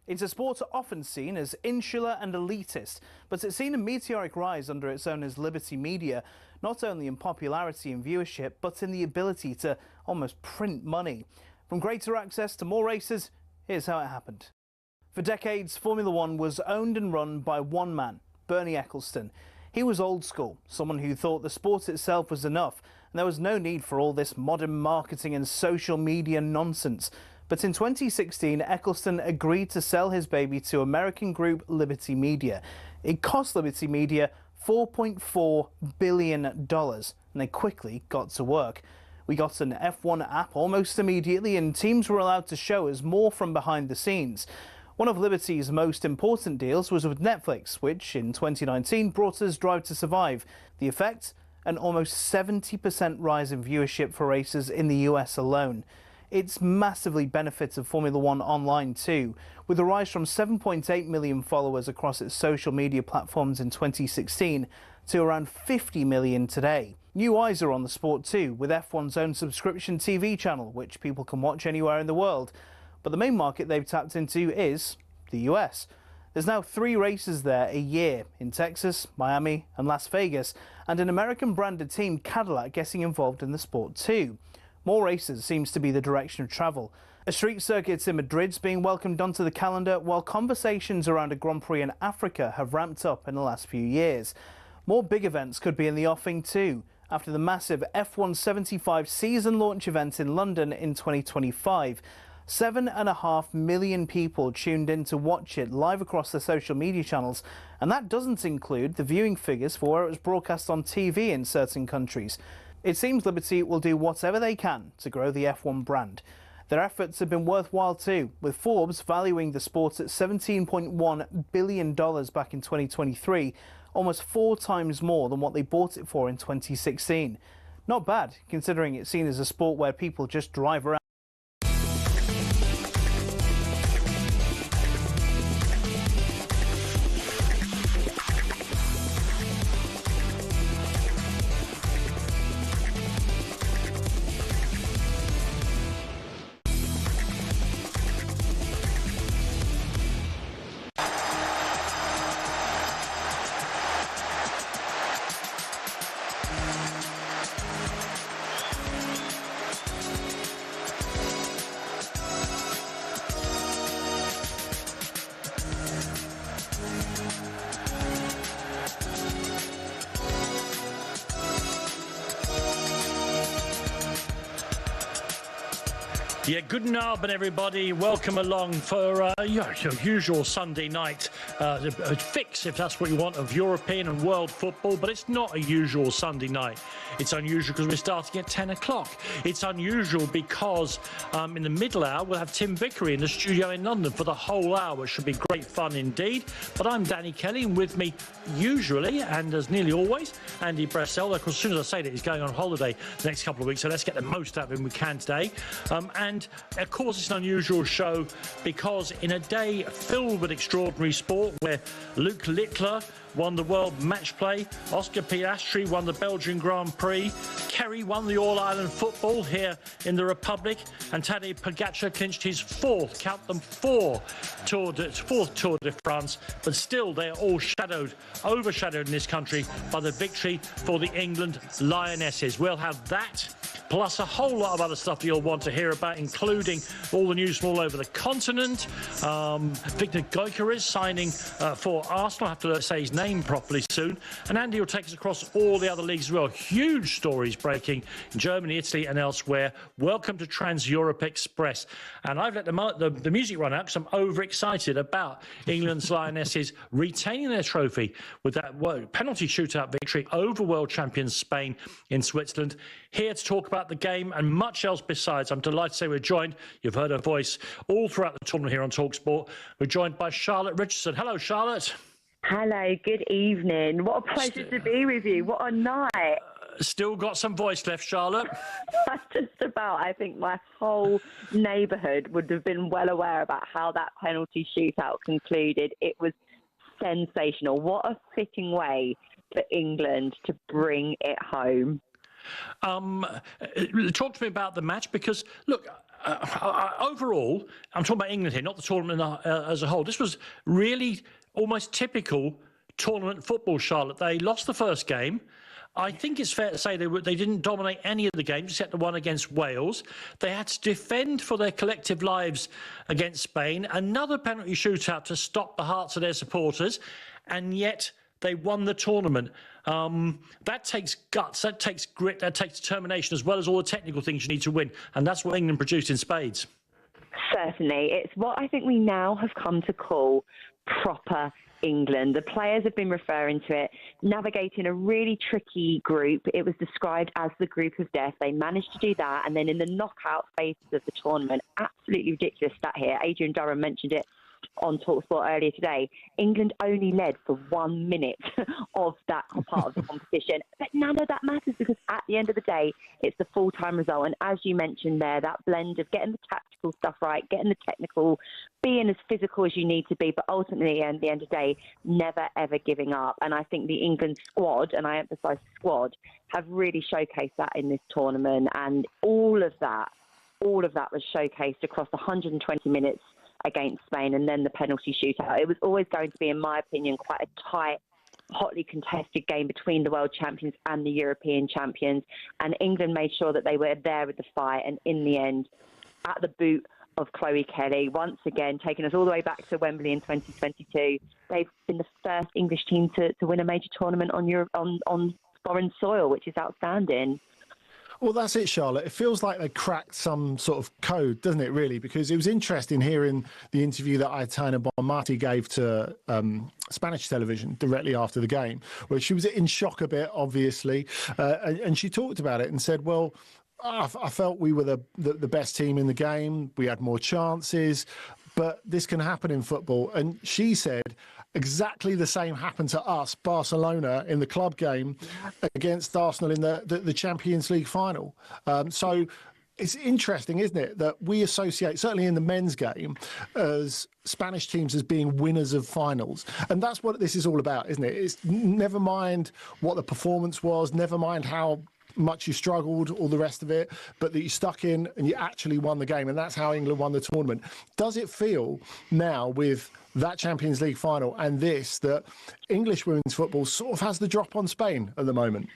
It's a sport often seen as insular and elitist, but it's seen a meteoric rise under its owners Liberty Media, not only in popularity and viewership, but in the ability to almost print money. From greater access to more races, here's how it happened. For decades, Formula One was owned and run by one man, Bernie Ecclestone. He was old school, someone who thought the sport itself was enough, and there was no need for all this modern marketing and social media nonsense. But in 2016, Ecclestone agreed to sell his baby to American group Liberty Media. It cost Liberty Media $4.4 billion, and they quickly got to work. We got an F1 app almost immediately, and teams were allowed to show us more from behind the scenes. One of Liberty's most important deals was with Netflix, which in 2019 brought us Drive to Survive. The effect? An almost 70% rise in viewership for races in the US alone. It's massively benefited Formula One online too, with a rise from 7.8 million followers across its social media platforms in 2016 to around 50 million today. New eyes are on the sport too, with F1's own subscription TV channel, which people can watch anywhere in the world. But the main market they've tapped into is the US. There's now 3 races there a year, in Texas, Miami and Las Vegas, and an American-branded team, Cadillac, getting involved in the sport too. More races seems to be the direction of travel. A street circuit in Madrid's being welcomed onto the calendar, while conversations around a Grand Prix in Africa have ramped up in the last few years. More big events could be in the offing too, after the massive F1 75 season launch event in London in 2025. 7.5 million people tuned in to watch it live across their social media channels, and that doesn't include the viewing figures for where it was broadcast on TV in certain countries. It seems Liberty will do whatever they can to grow the F1 brand. Their efforts have been worthwhile too, with Forbes valuing the sport at $17.1 billion back in 2023, almost 4 times more than what they bought it for in 2016. Not bad, considering it's seen as a sport where people just drive around. Yeah, good Abend, everybody. Welcome along for your usual Sunday night fix, if that's what you want, of European and world football. But it's not a usual Sunday night. It's unusual because we're starting at 10 o'clock. It's unusual because in the middle hour, we'll have Tim Vickery in the studio in London for the whole hour, which should be great fun indeed. But I'm Danny Kelly, and with me, usually, and as nearly always, Andy Bressel. Of course, as soon as I say that, he's going on holiday the next couple of weeks, so let's get the most out of him we can today. And of course, it's an unusual show because in a day filled with extraordinary sport, where Luke Littler won the World Match Play, Oscar Piastri won the Belgian Grand Prix, Kerry won the All-Ireland Football here in the Republic, and Tadej Pogacar clinched his fourth Tour de France, but still they're all overshadowed in this country by the victory for the England Lionesses. We'll have that, plus a whole lot of other stuff you'll want to hear about, including all the news from all over the continent. Victor Gyokeres signing for Arsenal. I have to say his name properly soon. And Andy will take us across all the other leagues as well. Huge stories breaking in Germany, Italy and elsewhere. Welcome to Trans-Europe Express. And I've let the music run out because I'm overexcited about England's Lionesses retaining their trophy with that penalty shootout victory over world champions Spain in Switzerland. Here to talk about the game and much else besides. I'm delighted to say we're joined, you've heard her voice all throughout the tournament here on talkSPORT. We're joined by Charlotte Richardson. Hello, Charlotte. Hello, good evening. What a pleasure to be with you. What a night. Still got some voice left, Charlotte? Just about. I think my whole neighbourhood would have been well aware about how that penalty shootout concluded. It was sensational. What a fitting way for England to bring it home. Talk to me about the match because, look, overall, I'm talking about England here, not the tournament as a whole. This was really almost typical tournament football, Charlotte. They lost the first game. I think it's fair to say they didn't dominate any of the games except the one against Wales. They had to defend for their collective lives against Spain. Another penalty shootout to stop the hearts of their supporters. And yet they won the tournament. That takes guts, that takes grit, that takes determination, as well as all the technical things you need to win. And that's what England produced in spades. Certainly. It's what I think we now have come to call proper England. The players have been referring to it, navigating a really tricky group. It was described as the group of death. They managed to do that. And then in the knockout phases of the tournament, absolutely ridiculous stat here. Adrian Durham mentioned it on talkSPORT earlier today. England only led for 1 minute of that part of the competition. But none of that matters, because at the end of the day, it's the full-time result. And as you mentioned there, that blend of getting the tactical stuff right, getting the technical, being as physical as you need to be, but ultimately at the end of the day, never, ever giving up. And I think the England squad, and I emphasise squad, have really showcased that in this tournament. And all of that was showcased across 120 minutes against Spain, and then the penalty shootout. It was always going to be, in my opinion, quite a tight, hotly contested game between the world champions and the European champions. And England made sure that they were there with the fight. And in the end, at the boot of Chloe Kelly, once again, taking us all the way back to Wembley in 2022, they've been the first English team to win a major tournament on foreign soil, which is outstanding. Well, that's it, Charlotte. It feels like they cracked some sort of code, doesn't it, really? Because it was interesting hearing the interview that Aitana Bonmati gave to Spanish television directly after the game, where she was in shock a bit, obviously. And she talked about it and said, well, I felt we were the best team in the game. We had more chances. But this can happen in football. And she said exactly the same happened to us, Barcelona, in the club game against Arsenal in the Champions League final. So it's interesting, isn't it, that we associate, certainly in the men's game, as Spanish teams as being winners of finals. And that's what this is all about, isn't it? It's never mind what the performance was, never mind how much you struggled, all the rest of it, but that you stuck in and you actually won the game. And that's how England won the tournament. Does it feel now, with that Champions League final and this, that English women's football sort of has the drop on Spain at the moment?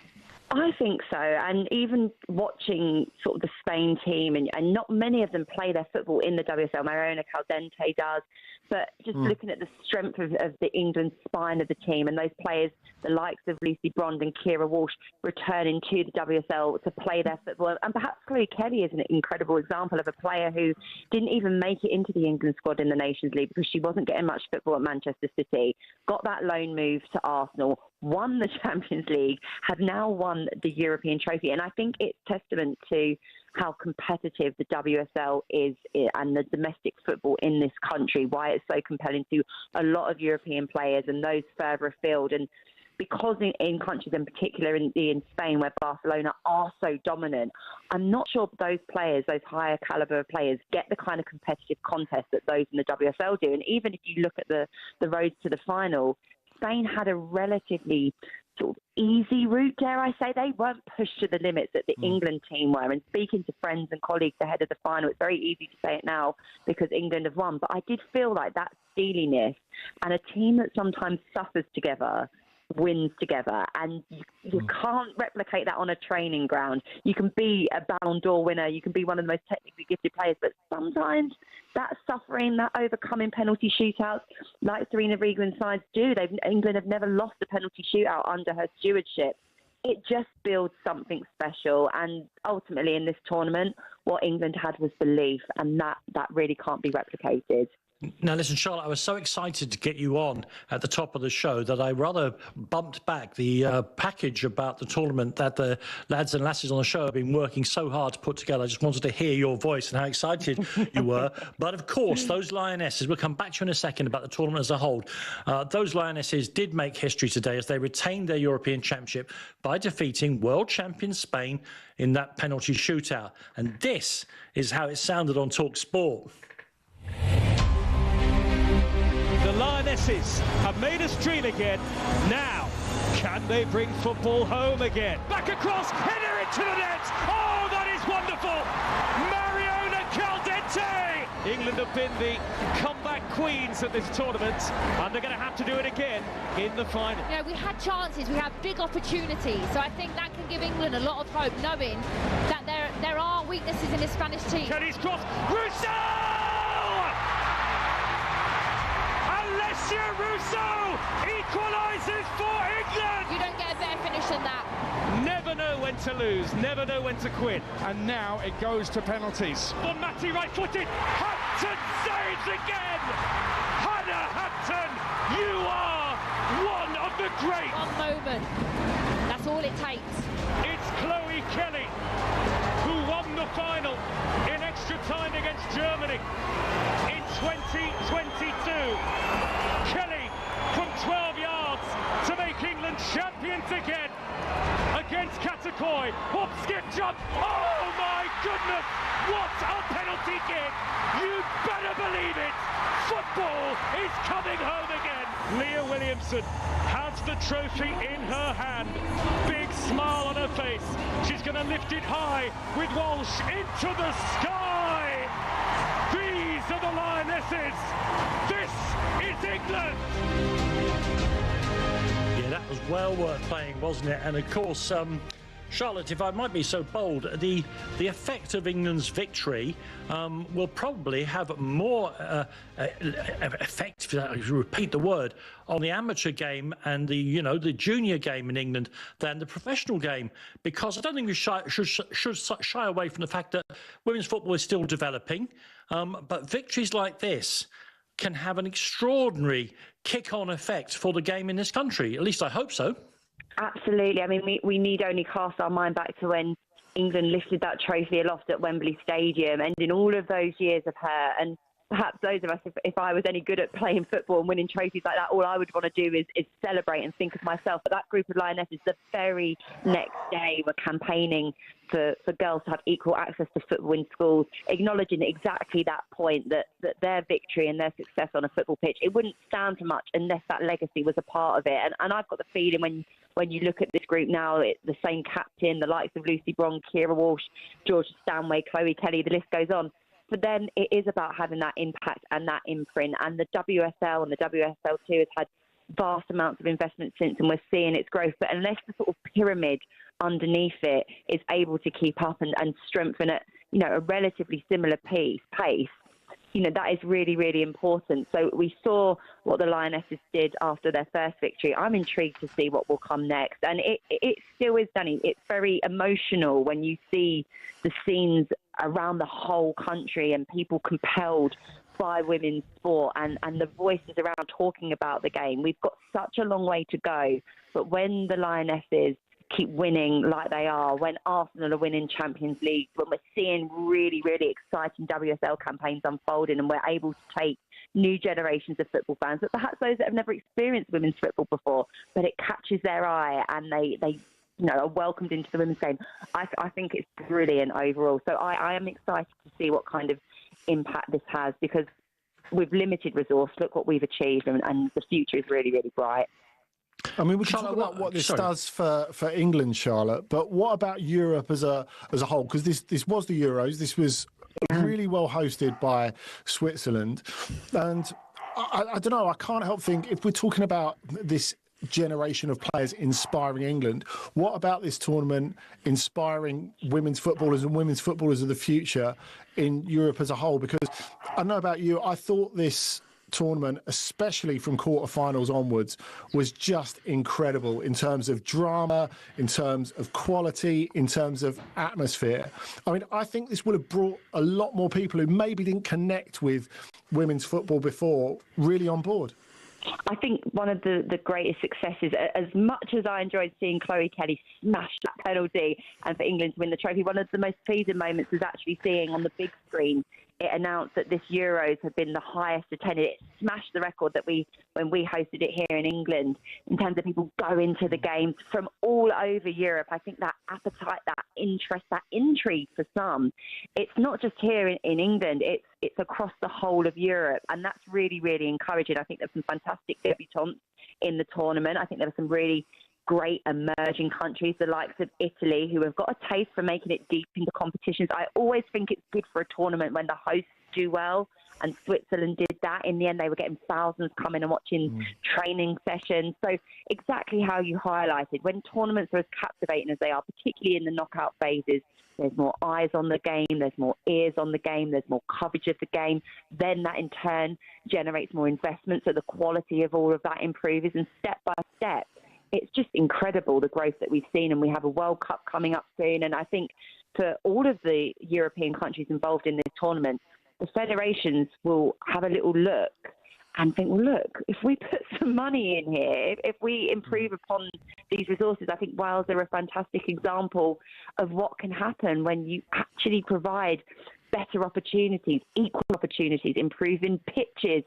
I think so. And even watching sort of the Spain team, and not many of them play their football in the WSL. Mariona Caldente does. But just looking at the strength of the England spine of the team, and those players, the likes of Lucy Brond and Kira Walsh, returning to the WSL to play their football. And perhaps Chloe Kelly is an incredible example of a player who didn't even make it into the England squad in the Nations League because she wasn't getting much football at Manchester City, got that loan move to Arsenal, won the Champions League, have now won the European trophy. And I think it's testament to how competitive the WSL is and the domestic football in this country, why it's so compelling to a lot of European players and those further afield. And because in countries in particular, in Spain, where Barcelona are so dominant, I'm not sure those players, those higher caliber players, get the kind of competitive contest that those in the WSL do. And even if you look at the roads to the final, Spain had a relatively sort of easy route, dare I say. They weren't pushed to the limits that the England team were. And speaking to friends and colleagues ahead of the final, it's very easy to say it now because England have won. But I did feel like that steeliness, and a team that sometimes suffers together wins together, and you can't replicate that on a training ground. You can be a Ballon d'Or winner, you can be one of the most technically gifted players, but sometimes that suffering, that overcoming penalty shootouts, like Serena Regan's sides do, England have never lost a penalty shootout under her stewardship. It just builds something special, and ultimately in this tournament, what England had was belief, and that really can't be replicated. Now, listen, Charlotte, I was so excited to get you on at the top of the show that I rather bumped back the package about the tournament that the lads and lasses on the show have been working so hard to put together. I just wanted to hear your voice and how excited you were. But, of course, those Lionesses, we'll come back to you in a second about the tournament as a whole. Those Lionesses did make history today as they retained their European Championship by defeating world champion Spain in that penalty shootout. And this is how it sounded on talkSPORT. The Lionesses have made us dream again. Now, can they bring football home again? Back across, header into the net. Oh, that is wonderful. Mariona Caldente. England have been the comeback queens of this tournament, and they're going to have to do it again in the final. You know, we had chances, we had big opportunities, so I think that can give England a lot of hope, knowing that there are weaknesses in the Spanish team. Kelly's cross, Russo! Alessio Russo equalises for England! You don't get a better finish than that. Never know when to lose, never know when to quit. And now it goes to penalties. On Matty right-footed, Hampton saves again! Hannah Hampton, you are one of the greats! One moment, that's all it takes. It's Chloe Kelly who won the final in extra time against Germany in 2022. Kelly from 12 yards to make England champions again against Katakoi. Hop, skip, jump. Oh my goodness, what a penalty kick. You better believe it. Football is coming home again. Leah Williamson has the trophy in her hand. Big smile on her face. She's going to lift it high with Walsh into the sky. These are the Lionesses. This is England. Yeah, that was well worth playing, wasn't it? And of course, Charlotte, if I might be so bold, the effect of England's victory will probably have more effect, if I repeat the word, on the amateur game and the junior game in England than the professional game, because I don't think we should shy away from the fact that women's football is still developing, but victories like this can have an extraordinary kick-on effect for the game in this country. At least I hope so. Absolutely. I mean, we need only cast our mind back to when England lifted that trophy aloft at Wembley Stadium, and in all of those years of her, and perhaps those of us, if I was any good at playing football and winning trophies like that, all I would want to do is celebrate and think of myself. But that group of Lionesses, the very next day, were campaigning for girls to have equal access to football in schools, acknowledging exactly that point, that their victory and their success on a football pitch, it wouldn't stand for much unless that legacy was a part of it. And I've got the feeling when you look at this group now, the same captain, the likes of Lucy Bron, Kira Walsh, Georgia Stanway, Chloe Kelly, the list goes on. For them, it is about having that impact and that imprint. And the WSL and the WSL2 has had vast amounts of investment since, and we're seeing its growth. But unless the sort of pyramid underneath it is able to keep up and strengthen at, a relatively similar pace, that is really, really important. So we saw what the Lionesses did after their first victory. I'm intrigued to see what will come next. And it still is, Danny, it's very emotional when you see the scenes around the whole country and people compelled by women's sport and the voices around talking about the game. We've got such a long way to go. But when the Lionesses keep winning like they are, when Arsenal are winning Champions League, when we're seeing really, really exciting WSL campaigns unfolding, and we're able to take new generations of football fans, but perhaps those that have never experienced women's football before, but it catches their eye and they are welcomed into the women's game. I think it's brilliant overall. So I am excited to see what kind of impact this has, because with limited resource, look what we've achieved, and the future is really, really bright. I mean, we can talk about what this does for England, Charlotte, but what about Europe as a whole? Because this was the Euros. This was really well hosted by Switzerland. And I don't know, I can't help think, if we're talking about this generation of players inspiring England, what about this tournament inspiring women's footballers and women's footballers of the future in Europe as a whole? Because I don't know about you, I thought this tournament, especially from quarterfinals onwards, was just incredible in terms of drama, in terms of quality, in terms of atmosphere. I mean, I think this would have brought a lot more people who maybe didn't connect with women's football before really on board. I think one of the greatest successes, as much as I enjoyed seeing Chloe Kelly smash that penalty and for England to win the trophy, one of the most pleasing moments was actually seeing on the big screen it announced that this Euros had been the highest attended. It smashed the record that when we hosted it here in England in terms of people going to the games from all over Europe. I think that appetite, that interest, that intrigue for some, it's not just here in England, it's across the whole of Europe. And that's really, really encouraging. I think there's some fantastic debutants in the tournament. I think there were some really great emerging countries, the likes of Italy, who have got a taste for making it deep into competitions. I always think it's good for a tournament when the hosts do well. And Switzerland did that. In the end, they were getting thousands coming and watching training sessions. So exactly how you highlighted, when tournaments are as captivating as they are, particularly in the knockout phases, there's more eyes on the game, there's more ears on the game, there's more coverage of the game. Then that in turn generates more investment. So the quality of all of that improves. And step by step, it's just incredible, the growth that we've seen. And we have a World Cup coming up soon. And I think for all of the European countries involved in this tournament, the federations will have a little look and think, well, look, if we put some money in here, if we improve upon these resources, I think Wales are a fantastic example of what can happen when you actually provide better opportunities, equal opportunities, improving pitches,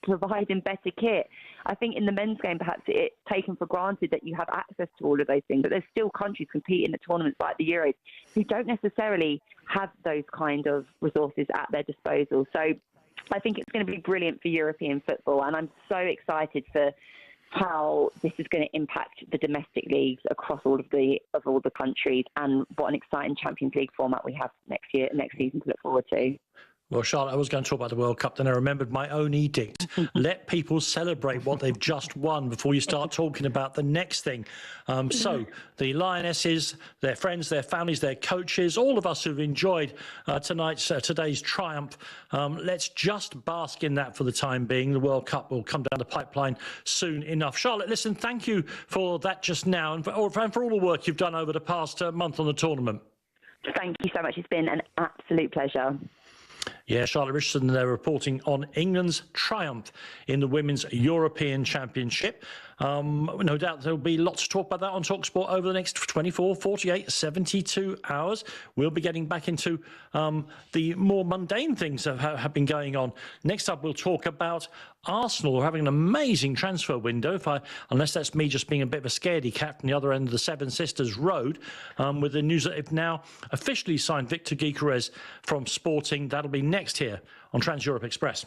providing better kit. I think in the men's game, perhaps it's taken for granted that you have access to all of those things, but there's still countries competing at tournaments like the Euros who don't necessarily have those kind of resources at their disposal. So I think it's going to be brilliant for European football, and I'm so excited for how this is going to impact the domestic leagues across all the countries, and what an exciting Champions League format we have next season to look forward to. Well, Charlotte, I was going to talk about the World Cup, then I remembered my own edict. Let people celebrate what they've just won before you start talking about the next thing. So the Lionesses, their friends, their families, their coaches, all of us who've enjoyed today's triumph, let's just bask in that for the time being. The World Cup will come down the pipeline soon enough. Charlotte, listen, thank you for that just now, and for all the work you've done over the past month on the tournament. Thank you so much. It's been an absolute pleasure. Yeah, Charlotte Richardson, they're reporting on England's triumph in the Women's European Championship. No doubt there'll be lots to talk about that on talkSPORT over the next 24, 48, 72 hours. We'll be getting back into the more mundane things that have been going on. Next up, we'll talk about Arsenal having an amazing transfer window, unless that's me just being a bit of a scaredy cat from the other end of the Seven Sisters Road, with the news that they've now officially signed Victor Gyokeres from Sporting. That'll be next here on Trans-Europe Express.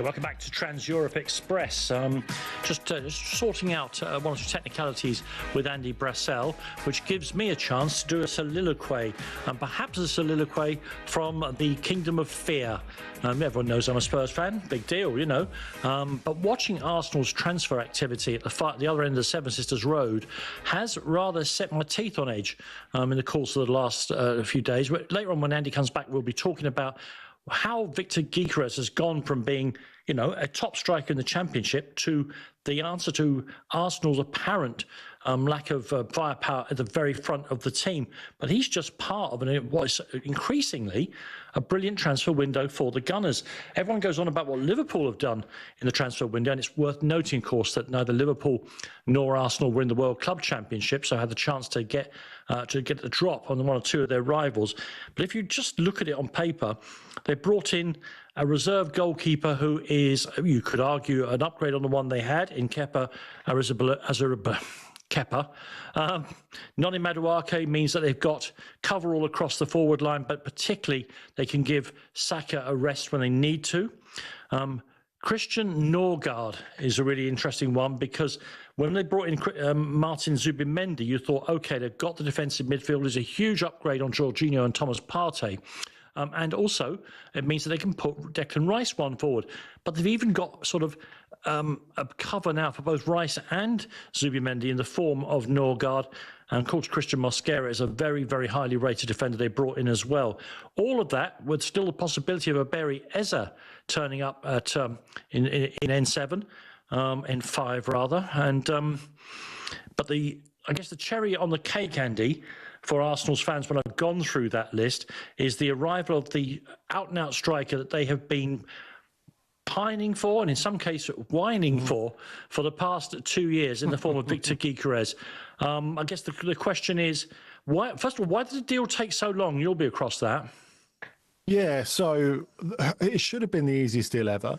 Yeah, welcome back to Trans-Europe Express. Just sorting out one or two technicalities with Andy Brassell, which gives me a chance to do a soliloquy, and perhaps a soliloquy from the Kingdom of Fear. Everyone knows I'm a Spurs fan, big deal, you know. But watching Arsenal's transfer activity at the other end of the Seven Sisters Road has rather set my teeth on edge in the course of the last few days. Later on, when Andy comes back, we'll be talking about how Victor Gyokeres has gone from being, you know, a top striker in the Championship to the answer to Arsenal's apparent lack of firepower at the very front of the team. But he's just part of what is increasingly a brilliant transfer window for the Gunners. Everyone goes on about what Liverpool have done in the transfer window, and it's worth noting, of course, that neither Liverpool nor Arsenal were in the World Club Championship, so had the chance to get the drop on one or two of their rivals. But if you just look at it on paper, they brought in a reserve goalkeeper who is, you could argue, an upgrade on the one they had in Kepa Kepa. Noni Madueke means that they've got cover all across the forward line, but particularly they can give Saka a rest when they need to. Christian Norgard is a really interesting one, because when they brought in Martin Zubimendi, you thought, OK, they've got the defensive midfielders, a huge upgrade on Jorginho and Thomas Partey. And also, it means that they can put Declan Rice one forward. But they've even got sort of a cover now for both Rice and Zubimendi in the form of Norgard. And of course, Christian Mosquera is a very, very highly rated defender they brought in as well. All of that with still the possibility of a Berry Eza turning up at in N7, N5 rather. And but I guess the cherry on the cake, Andy, for Arsenal's fans when I've gone through that list is the arrival of the out-and-out striker that they have been pining for, and in some cases whining for the past 2 years, in the form of Victor Gyokeres. I guess the question is, why? First of all, why did the deal take so long? You'll be across that. Yeah, so it should have been the easiest deal ever.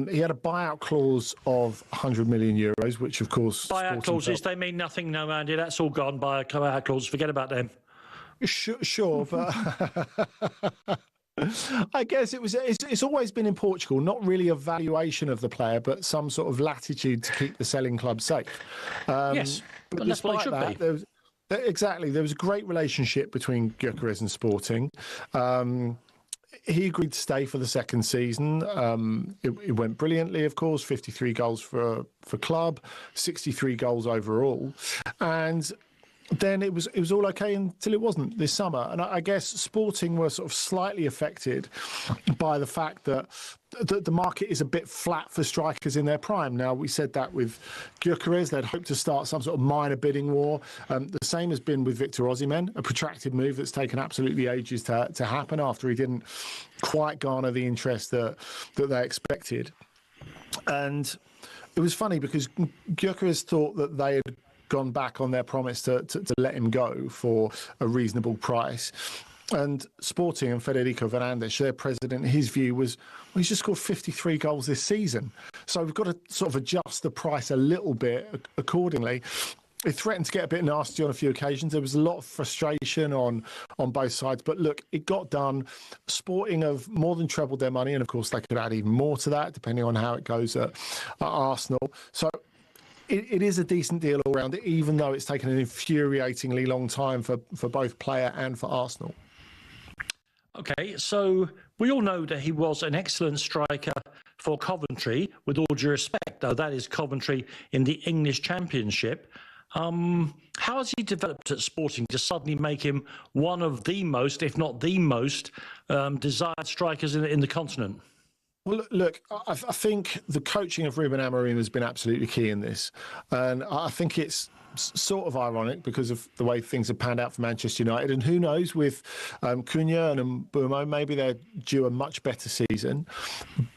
He had a buyout clause of 100 million euros, which of course... Buyout clauses, they mean nothing, no, Andy. That's all gone. Buyout clauses, forget about them. Sure, but... I guess it's always been in Portugal, not really a valuation of the player, but some sort of latitude to keep the selling club safe. Yes, but and that's what it should be. Exactly. There was a great relationship between Gyokeres and Sporting. He agreed to stay for the second season. It went brilliantly, of course, 53 goals for club, 63 goals overall. And then it was all okay until it wasn't this summer. And I guess Sporting were sort of slightly affected by the fact that the market is a bit flat for strikers in their prime. Now, we said that with Gyokeres, they'd hoped to start some sort of minor bidding war. The same has been with Victor Osimhen, a protracted move that's taken absolutely ages to happen after he didn't quite garner the interest that they expected. And it was funny because Gyokeres thought that they had gone back on their promise to let him go for a reasonable price. And Sporting and Federico Fernandes, their president, his view was, well, he's just scored 53 goals this season. So we've got to sort of adjust the price a little bit accordingly. It threatened to get a bit nasty on a few occasions. There was a lot of frustration on both sides. But look, it got done. Sporting have more than trebled their money. And of course, they could add even more to that, depending on how it goes at Arsenal. So it is a decent deal all round, even though it's taken an infuriatingly long time for both player and for Arsenal. Okay, so we all know that he was an excellent striker for Coventry, with all due respect, though that is Coventry in the English Championship. How has he developed at Sporting to suddenly make him one of the most, if not the most, desired strikers in the continent? Well, look, I think the coaching of Ruben Amorim has been absolutely key in this. And I think it's sort of ironic because of the way things have panned out for Manchester United. And who knows, with Cunha and Mbeumo, maybe they're due a much better season.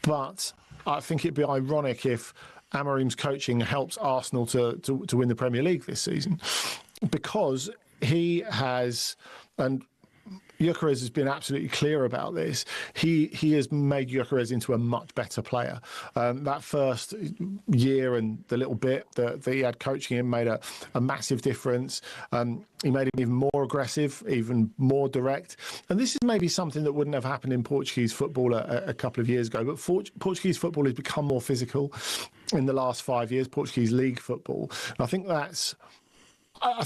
But I think it'd be ironic if Amorim's coaching helps Arsenal to win the Premier League this season, because he has... and Gyokeres has been absolutely clear about this. He has made Gyokeres into a much better player. That first year and the little bit that he had coaching him made a massive difference. He made him even more aggressive, even more direct. And this is maybe something that wouldn't have happened in Portuguese football a couple of years ago. But Portuguese football has become more physical in the last 5 years, Portuguese league football. And I think that's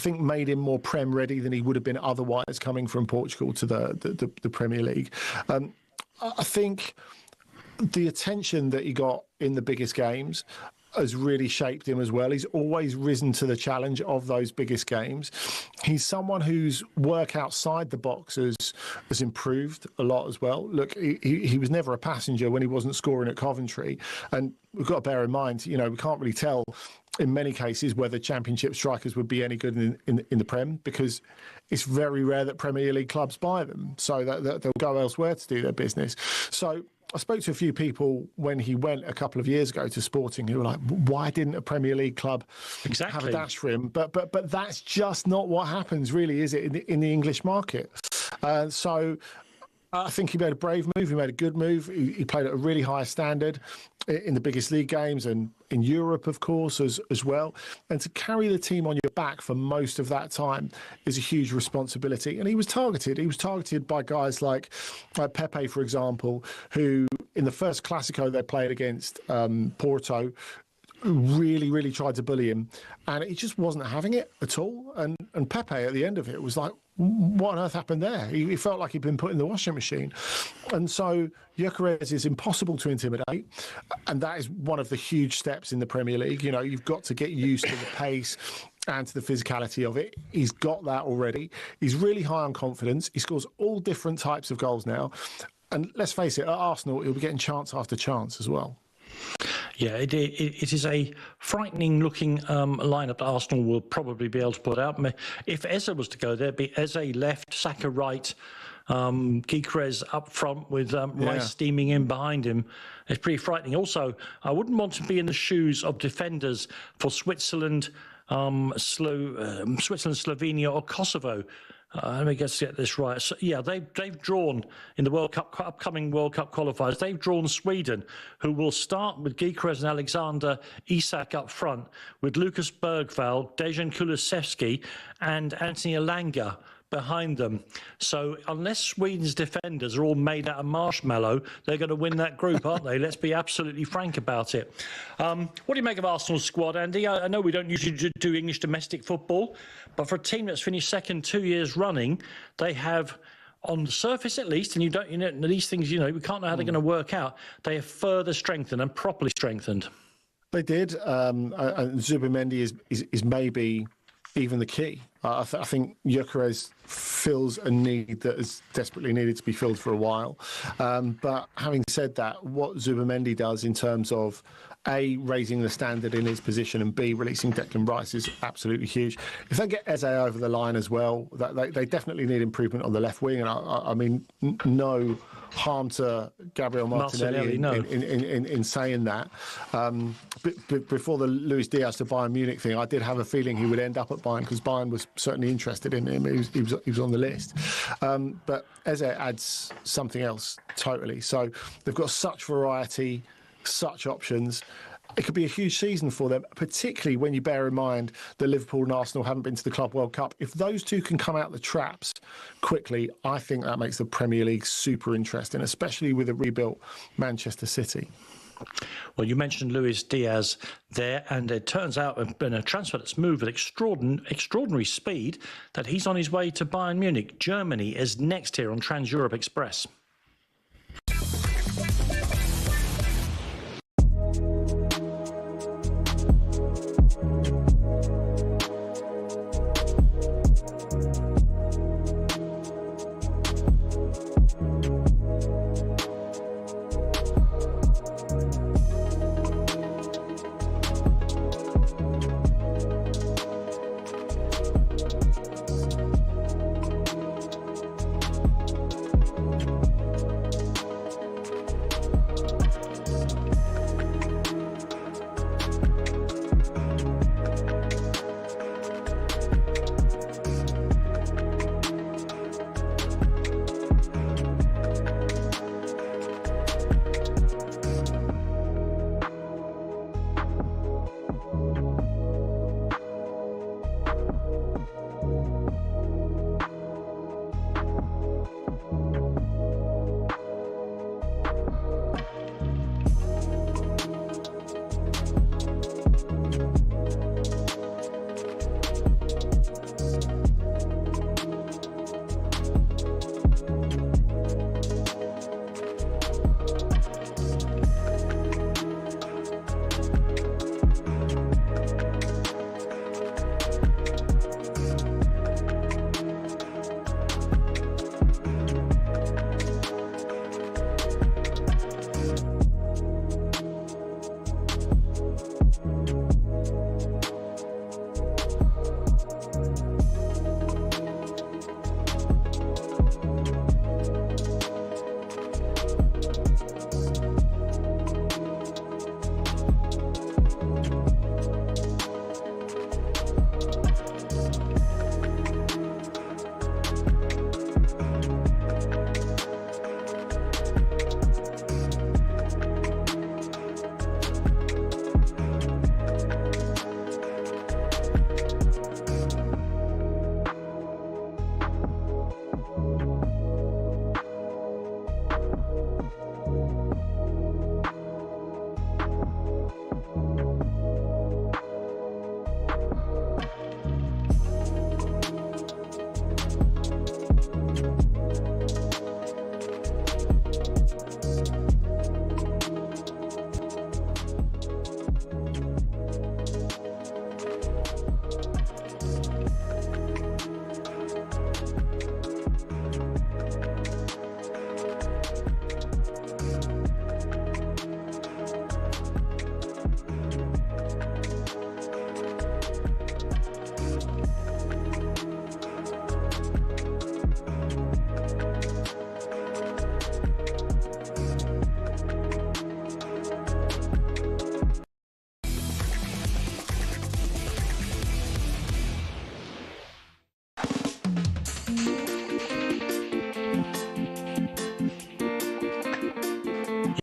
made him more Prem ready than he would have been otherwise coming from Portugal to the Premier League. I think the attention that he got in the biggest games has really shaped him as well. He's always risen to the challenge of those biggest games. He's someone whose work outside the box has improved a lot as well. Look, he was never a passenger when he wasn't scoring at Coventry. And we've got to bear in mind, we can't really tell in many cases whether Championship strikers would be any good in the Prem, because it's very rare that Premier League clubs buy them. So that they'll go elsewhere to do their business. So I spoke to a few people when he went a couple of years ago to Sporting who were like, why didn't a Premier League club have a dash for him? But that's just not what happens, really, is it, in the English market? So I think he made a brave move. He made a good move. He played at a really high standard in the biggest league games and in Europe, of course, as well. And to carry the team on your back for most of that time is a huge responsibility. And he was targeted. He was targeted by guys like Pepe, for example, who in the first Clásico they played against Porto, really tried to bully him, and he just wasn't having it at all. And Pepe at the end of it was like, what on earth happened there? He felt like he'd been put in the washing machine. And so Gyokeres is impossible to intimidate, and that is one of the huge steps in the Premier League. You've got to get used to the pace and to the physicality of it. He's got that already. He's really high on confidence. He scores all different types of goals now. And let's face it, at Arsenal, he'll be getting chance after chance as well. Yeah, it is a frightening-looking lineup that Arsenal will probably be able to put out. If Eze was to go there, it'd be Eze left, Saka right, Gyokeres up front with Rice steaming in behind him. It's pretty frightening. Also, I wouldn't want to be in the shoes of defenders for Switzerland, Slovenia or Kosovo. Let me get this right. So, yeah, they've drawn in the World Cup, upcoming World Cup qualifiers. They've drawn Sweden, who will start with Gyokeres and Alexander Isak up front, with Lucas Bergvall, Dejan Kulusevski, and Anthony Elanga behind them. So unless Sweden's defenders are all made out of marshmallow, they're going to win that group, aren't they? Let's be absolutely frank about it. What do you make of Arsenal's squad, Andy? I know we don't usually do English domestic football, but for a team that's finished second 2 years running, they have, on the surface at least, and these things, we can't know how they're going to work out. They have further strengthened and properly strengthened. They did. And Zubimendi is maybe even the key. I think Gyokeres fills a need that is desperately needed to be filled for a while. But having said that, what Zubimendi does in terms of A, raising the standard in his position, and B, releasing Declan Rice is absolutely huge. If they get Eze over the line as well, they definitely need improvement on the left wing. And I mean, no harm to Gabriel Martinelli in saying that. Before the Luis Diaz to Bayern Munich thing, I did have a feeling he would end up at Bayern, because Bayern was certainly interested in him. He was on the list. But Eze adds something else totally. So they've got such variety, such options. It could be a huge season for them, particularly when you bear in mind that Liverpool and Arsenal haven't been to the Club World Cup. If those two can come out the traps quickly, I think that makes the Premier League super interesting, especially with a rebuilt Manchester City. Well, you mentioned Luis Diaz there, and it turns out in a transfer that's moved at extraordinary speed that he's on his way to Bayern Munich. Germany is next here on Trans-Europe Express.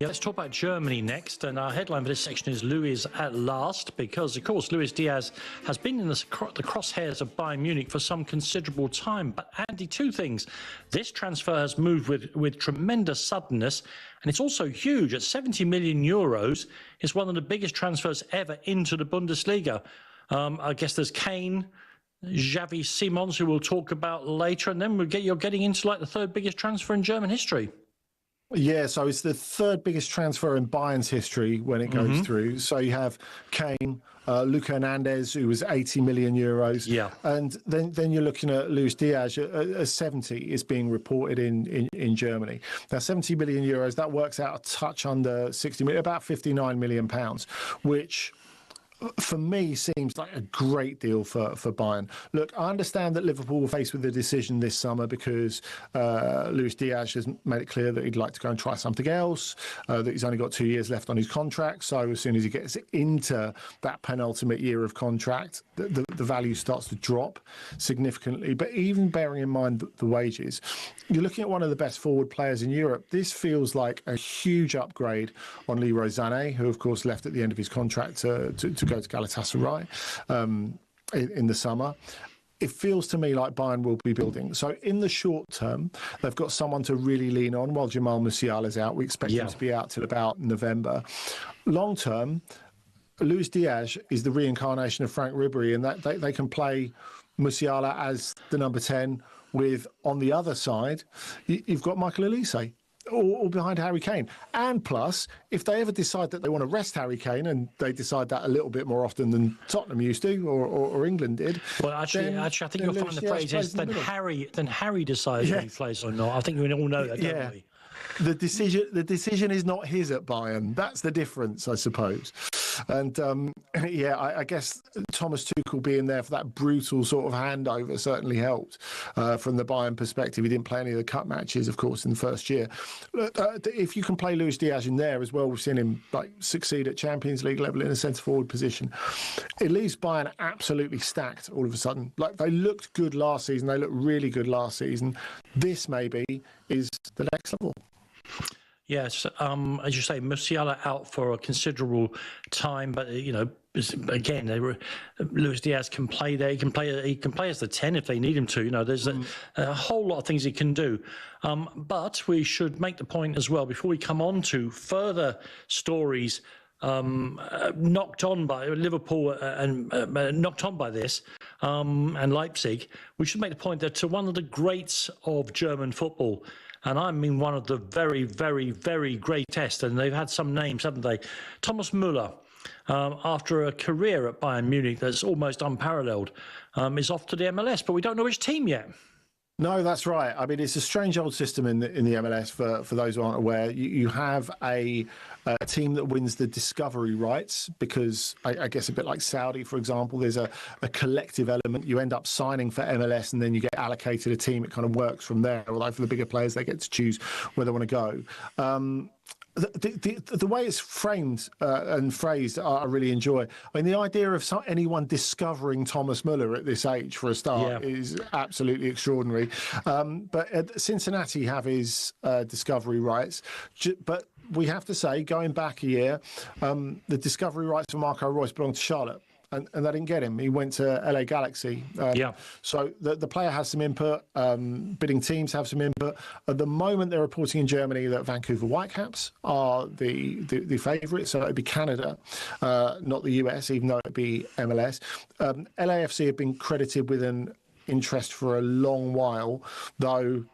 Yeah, let's talk about Germany next. And our headline for this section is Luis at last, because, of course, Luis Diaz has been in the crosshairs of Bayern Munich for some considerable time. But, Andy, two things. This transfer has moved with tremendous suddenness, and it's also huge. At 70 million euros, it's one of the biggest transfers ever into the Bundesliga. I guess there's Kane, Javi Simons, who we'll talk about later, and then you're getting into like the third biggest transfer in German history. Yeah, so it's the third biggest transfer in Bayern's history when it goes through. So you have Kane, Luka Hernandez, who was 80 million euros. Yeah. And then you're looking at Luis Diaz, 70 is being reported in Germany. Now, 70 million euros, that works out a touch under 60 million, about 59 million pounds, which for me seems like a great deal for Bayern. Look, I understand that Liverpool were faced with a decision this summer because Luis Diaz has made it clear that he'd like to go and try something else, that he's only got 2 years left on his contract. So as soon as he gets into that penultimate year of contract, the value starts to drop significantly. But even bearing in mind the wages, you're looking at one of the best forward players in Europe. This feels like a huge upgrade on Leroy Sané, who of course left at the end of his contract to go to Galatasaray in the summer. It feels to me like Bayern will be building. So in the short term, they've got someone to really lean on while Jamal Musiala's out. We expect him to be out till about November. Long term, Luis Diaz is the reincarnation of Frank Ribery, and that they can play Musiala as the number 10 with, on the other side, you've got Michael Olise. Or behind Harry Kane. And plus, if they ever decide that they want to rest Harry Kane, and they decide that a little bit more often than Tottenham used to, or England did. Well, actually, I think you'll find the phrase is then Harry decides when he plays or not. I think we all know that, don't we? The decision is not his at Bayern. That's the difference, I suppose. And I guess Thomas Tuchel being there for that brutal sort of handover certainly helped from the Bayern perspective. He didn't play any of the cup matches, of course, in the first year. If you can play Luis Diaz in there as well, we've seen him succeed at Champions League level in a centre forward position. It leaves Bayern absolutely stacked all of a sudden. Like, they looked good last season. They looked really good last season. This maybe is the next level. Yes, as you say, Musiala out for a considerable time, but again, Luis Diaz can play there. He can play as the 10 if they need him to. There's a whole lot of things he can do. But we should make the point as well before we come on to further stories knocked on by Liverpool and knocked on by this and Leipzig. We should make the point that to one of the greats of German football. And I mean one of the very, very, very greatest, and they've had some names, haven't they? Thomas Muller, after a career at Bayern Munich that's almost unparalleled, is off to the MLS, but we don't know which team yet. No, that's right. I mean, it's a strange old system in the MLS for those who aren't aware. You have a team that wins the discovery rights because I guess a bit like Saudi, for example, there's a collective element. You end up signing for MLS and then you get allocated a team. It kind of works from there. Although for the bigger players, they get to choose where they want to go. The way it's framed and phrased, I really enjoy. I mean, the idea of anyone discovering Thomas Muller at this age, for a start, is absolutely extraordinary. But Cincinnati have his discovery rights. But we have to say, going back a year, the discovery rights for Marco Reus belonged to Charlotte. And they didn't get him. He went to LA Galaxy. So the player has some input. Bidding teams have some input. At the moment, they're reporting in Germany that Vancouver Whitecaps are the favourite. So it'd be Canada, not the US, even though it'd be MLS. LAFC have been credited with an interest for a long while, though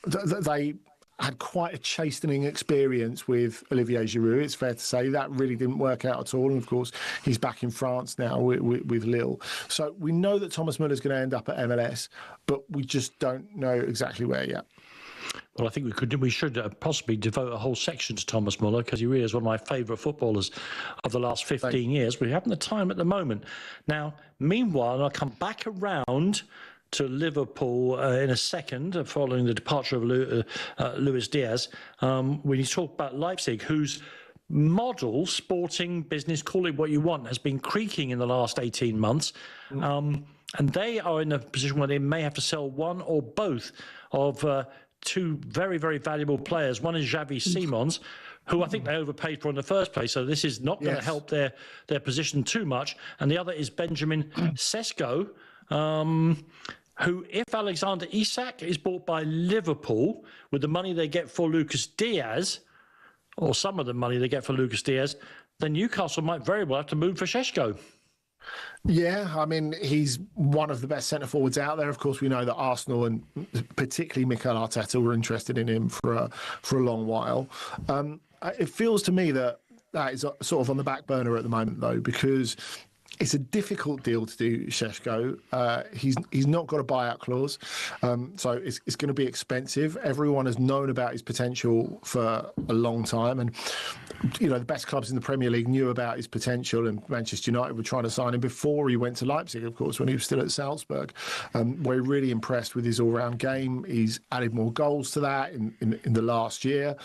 they had quite a chastening experience with Olivier Giroud. It's fair to say that really didn't work out at all. And of course, he's back in France now with Lille. So we know that Thomas Muller's going to end up at MLS, but we just don't know exactly where yet. Well, I think we should possibly devote a whole section to Thomas Muller because he really is one of my favourite footballers of the last 15 years. We haven't the time at the moment. Now, meanwhile, I'll come back around to Liverpool in a second, following the departure of Luis Diaz. When you talk about Leipzig, whose model, sporting business, call it what you want, has been creaking in the last 18 months. And they are in a position where they may have to sell one or both of two very, very valuable players. One is Javi Simons, who I think they overpaid for in the first place, so this is not going to help their position too much. And the other is Benjamin Sesko, who, if Alexander Isak is bought by Liverpool with the money they get for Lucas Diaz, or some of the money they get for Lucas Diaz, then Newcastle might very well have to move for Sesko. Yeah, I mean, he's one of the best centre-forwards out there. Of course, we know that Arsenal and particularly Mikel Arteta were interested in him for a long while. It feels to me that is sort of on the back burner at the moment, though, because it's a difficult deal to do, Sesko. He's not got a buyout clause, so it's going to be expensive. Everyone has known about his potential for a long time, and the best clubs in the Premier League knew about his potential, and Manchester United were trying to sign him before he went to Leipzig, of course, when he was still at Salzburg. We're really impressed with his all-round game. He's added more goals to that in the last year.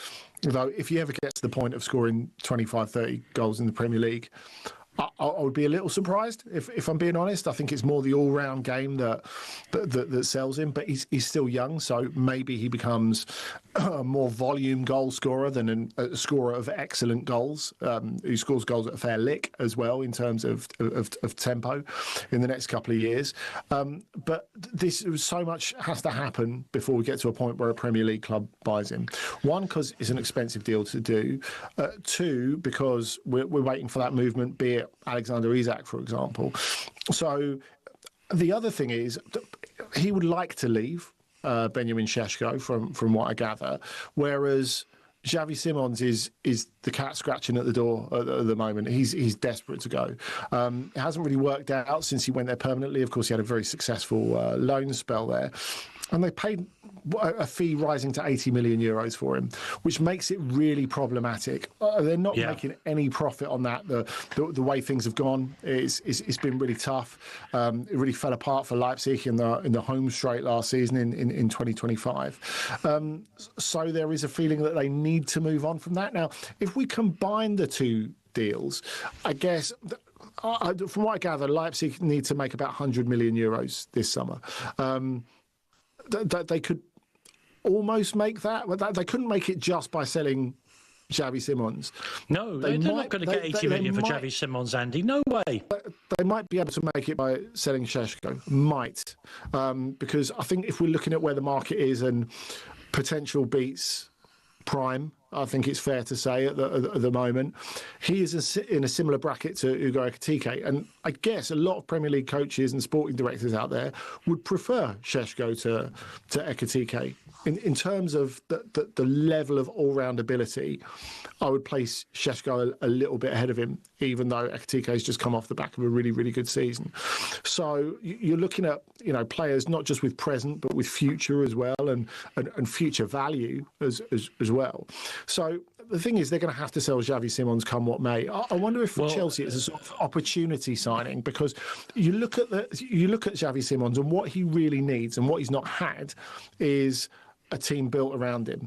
Although, if he ever gets to the point of scoring 25, 30 goals in the Premier League, I would be a little surprised, if I'm being honest. I think it's more the all-round game that sells him, but he's still young, so maybe he becomes a more volume goal scorer than a scorer of excellent goals, who scores goals at a fair lick as well in terms of tempo in the next couple of years. But so much has to happen before we get to a point where a Premier League club buys him. One, because it's an expensive deal to do. Two, because we're waiting for that movement, be it Alexander Isak, for example. So the other thing is he would like to leave Benjamin Sesko from what I gather, whereas Javi Simons is the cat scratching at the door at the moment. He's desperate to go. It hasn't really worked out since he went there permanently. Of course, he had a very successful loan spell there. And they paid a fee rising to 80 million euros for him, which makes it really problematic. They're not making any profit on that. The way things have gone, it's been really tough. It really fell apart for Leipzig in the home straight last season in 2025. So there is a feeling that they need to move on from that. Now, if we combine the two deals, I guess, from what I gather, Leipzig need to make about 100 million euros this summer. They could almost make that. They couldn't make it just by selling Javi Simons. No, they're not going to get 80 million for Javi Simons, Andy. No way. They might be able to make it by selling Sesko. Might. Because I think if we're looking at where the market is and potential beats prime, I think it's fair to say at the moment, he is in a similar bracket to Ugo Ekitike. And I guess a lot of Premier League coaches and sporting directors out there would prefer Sesko to Ekitike. In terms of the level of all-round ability, I would place Sesko a little bit ahead of him, even though Ekitike has just come off the back of a really, really good season. So you're looking at players not just with present, but with future as well, and future value as well. So the thing is, they're going to have to sell Javi Simons come what may. I wonder if for Chelsea it's a sort of opportunity signing, because you look at Javi Simons and what he really needs and what he's not had is a team built around him.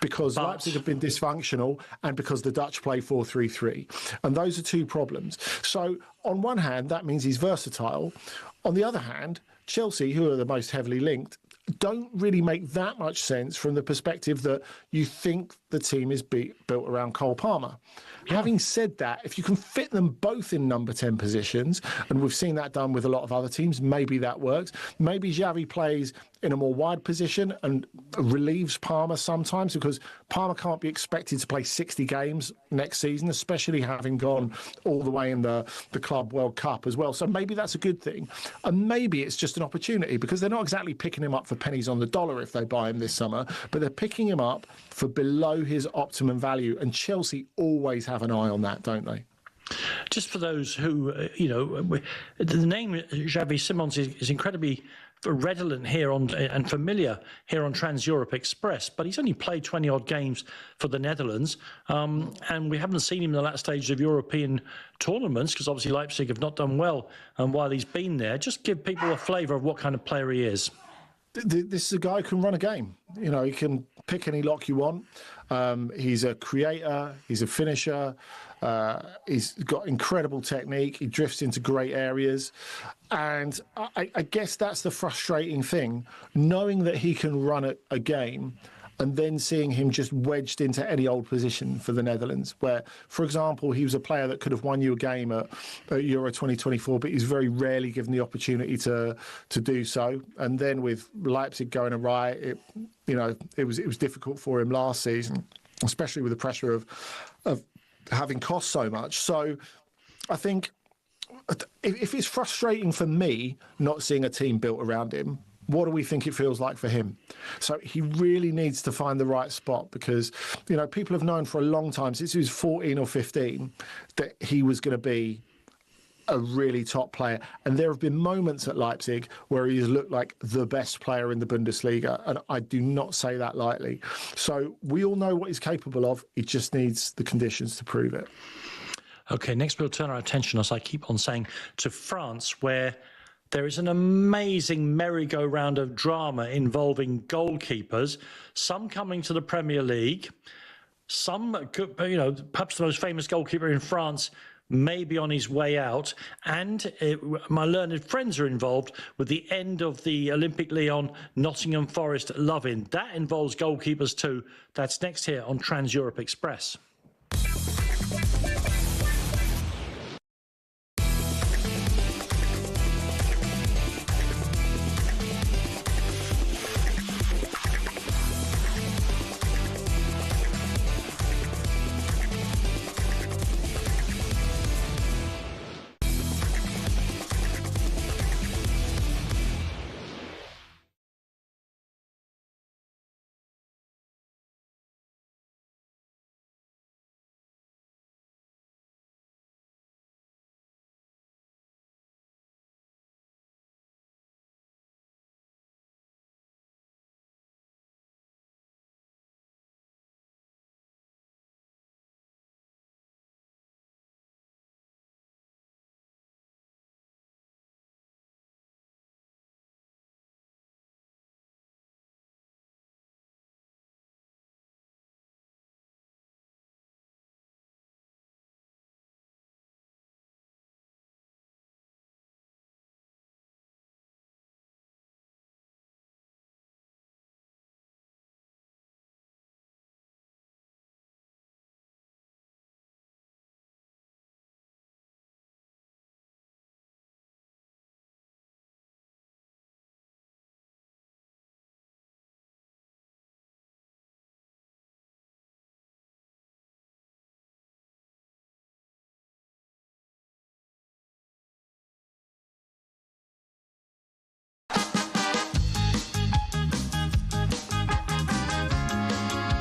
Because Leipzig have been dysfunctional and because the Dutch play 4-3-3. And those are two problems. So on one hand, that means he's versatile. On the other hand, Chelsea, who are the most heavily linked, don't really make that much sense from the perspective that you think the team is built around Cole Palmer. Yeah. Having said that, if you can fit them both in number 10 positions, and we've seen that done with a lot of other teams, maybe that works. Maybe Javi plays in a more wide position and relieves Palmer sometimes, because Palmer can't be expected to play 60 games next season, especially having gone all the way in the Club World Cup as well. So maybe that's a good thing. And maybe it's just an opportunity, because they're not exactly picking him up for pennies on the dollar if they buy him this summer, but they're picking him up for below his optimum value. And Chelsea always have an eye on that, don't they? Just for those who, the name Javi Simons is incredibly redolent here and familiar here on Trans Europe Express, but he's only played 20-odd games for the Netherlands, and we haven't seen him in the last stage of European tournaments, because obviously Leipzig have not done well while he's been there. Just give people a flavour of what kind of player he is. This is a guy who can run a game. He can pick any lock you want. He's a creator. He's a finisher. He's got incredible technique. He drifts into great areas. And I guess that's the frustrating thing, knowing that he can run a game and then seeing him just wedged into any old position for the Netherlands, where, for example, he was a player that could have won you a game at Euro 2024, but he's very rarely given the opportunity to do so. And then with Leipzig going awry, it was difficult for him last season, especially with the pressure of having cost so much. So I think if it's frustrating for me not seeing a team built around him, what do we think it feels like for him? So he really needs to find the right spot, because, people have known for a long time, since he was 14 or 15, that he was going to be a really top player. And there have been moments at Leipzig where he's looked like the best player in the Bundesliga. And I do not say that lightly. So we all know what he's capable of. He just needs the conditions to prove it. Okay, next we'll turn our attention, as I keep on saying, to France, where there is an amazing merry-go-round of drama involving goalkeepers, some coming to the Premier League, some, perhaps the most famous goalkeeper in France may be on his way out, and my learned friends are involved with the end of the Olympic Lyon Nottingham Forest love-in. That involves goalkeepers too. That's next here on Trans-Europe Express.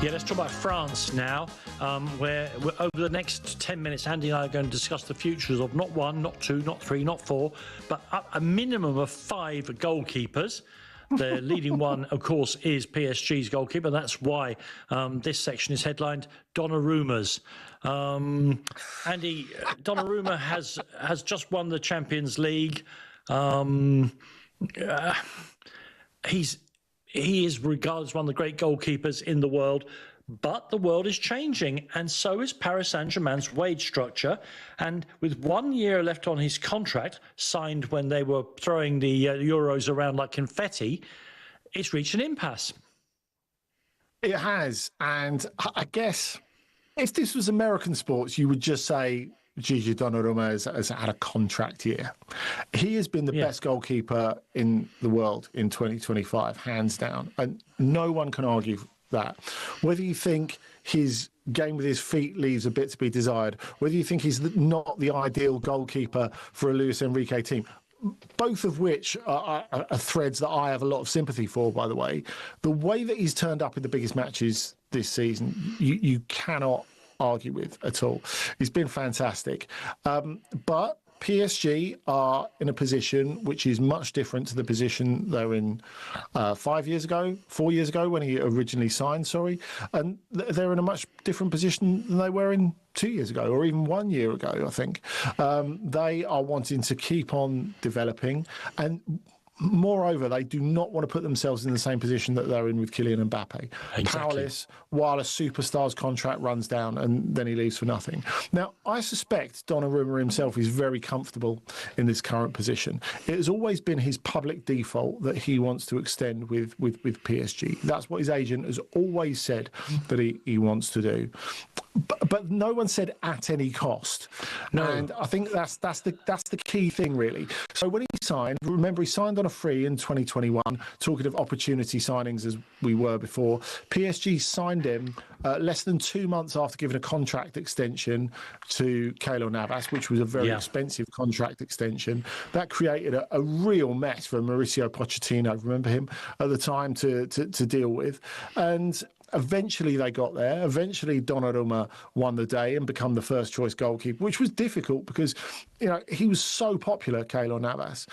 Yeah, let's talk about France now, where over the next 10 minutes, Andy and I are going to discuss the futures of not one, not two, not three, not four, but a minimum of 5 goalkeepers. The leading one, of course, is PSG's goalkeeper. That's why this section is headlined Donnarumma's. Andy, Donnarumma has just won the Champions League. He is regarded as one of the great goalkeepers in the world, but the world is changing, and so is Paris Saint-Germain's wage structure. And with 1 year left on his contract, signed when they were throwing the Euros around like confetti, it's reached an impasse. It has, and I guess if this was American sports, you would just say Gigi Donnarumma has had a contract year. He has been the best goalkeeper in the world in 2025, hands down. And no one can argue that. Whether you think his game with his feet leaves a bit to be desired, whether you think he's not the ideal goalkeeper for a Luis Enrique team, both of which are threads that I have a lot of sympathy for, by the way. The way that he's turned up in the biggest matches this season, you cannot argue with at all. He's been fantastic. But PSG are in a position which is much different to the position they were in 4 years ago, when he originally signed, and they're in a much different position than they were in 2 years ago, or even 1 year ago, I think. They are wanting to keep on developing, and moreover, they do not want to put themselves in the same position that they're in with Kylian Mbappe. Exactly. Powerless while a superstar's contract runs down and then he leaves for nothing. Now, I suspect Donnarumma himself is very comfortable in this current position. It has always been his public default that he wants to extend with PSG. That's what his agent has always said that he wants to do. But no one said at any cost. No. And I think that's the key thing, really. So when he signed, remember, he signed on a free in 2021, talking of opportunity signings as we were before. PSG signed him less than 2 months after giving a contract extension to Keylor Navas, which was a very expensive contract extension. That created a real mess for Mauricio Pochettino, remember him, at the time to deal with. And eventually they got there. Eventually Donnarumma won the day and become the first choice goalkeeper, which was difficult because, he was so popular, Keylor Navas.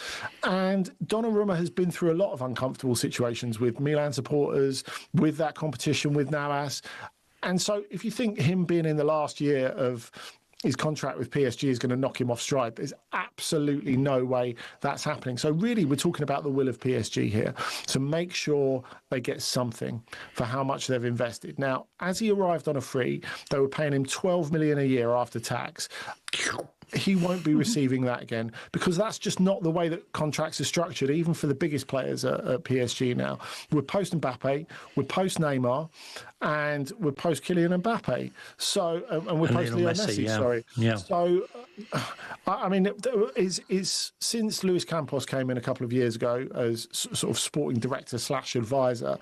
And Donnarumma has been through a lot of uncomfortable situations with Milan supporters, with that competition with Navas. And so if you think him being in the last year of his contract with PSG is going to knock him off stride, there's absolutely no way that's happening. So really, we're talking about the will of PSG here to make sure they get something for how much they've invested. Now, as he arrived on a free, they were paying him 12 million a year after tax. He won't be receiving that again because that's just not the way that contracts are structured, even for the biggest players at PSG now. We're post Mbappe, we're post Neymar, and we're post Kylian Mbappe. So, and we're post Leo Messi, sorry. Yeah. So, I mean, is since Luis Campos came in a couple of years ago as sort of sporting director / advisor,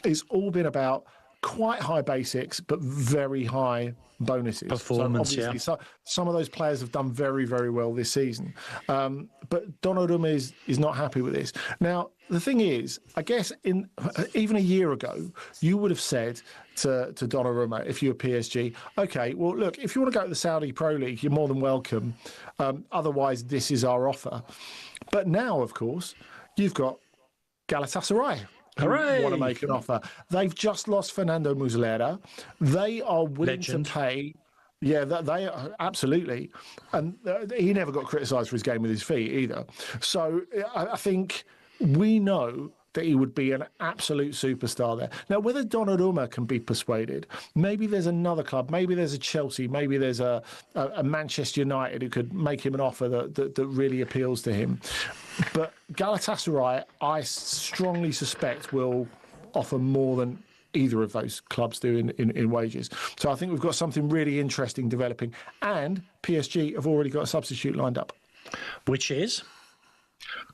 it's all been about quite high basics, but very high bonuses. Performance, so obviously, some of those players have done very, very well this season. But Donnarumma is not happy with this. Now, the thing is, I guess even a year ago, you would have said to Donnarumma, if you were PSG, okay, well, look, if you want to go to the Saudi Pro League, you're more than welcome. Otherwise, this is our offer. But now, of course, you've got Galatasaray, who want to make an offer. They've just lost Fernando Muslera. They are willing to pay. Yeah, they are, absolutely. And he never got criticised for his game with his feet either. So I think we know that he would be an absolute superstar there. Now, whether Donnarumma can be persuaded, maybe there's another club, maybe there's a Chelsea, maybe there's a Manchester United who could make him an offer that really appeals to him. But Galatasaray, I strongly suspect, will offer more than either of those clubs do in wages. So I think we've got something really interesting developing. And PSG have already got a substitute lined up. Which is?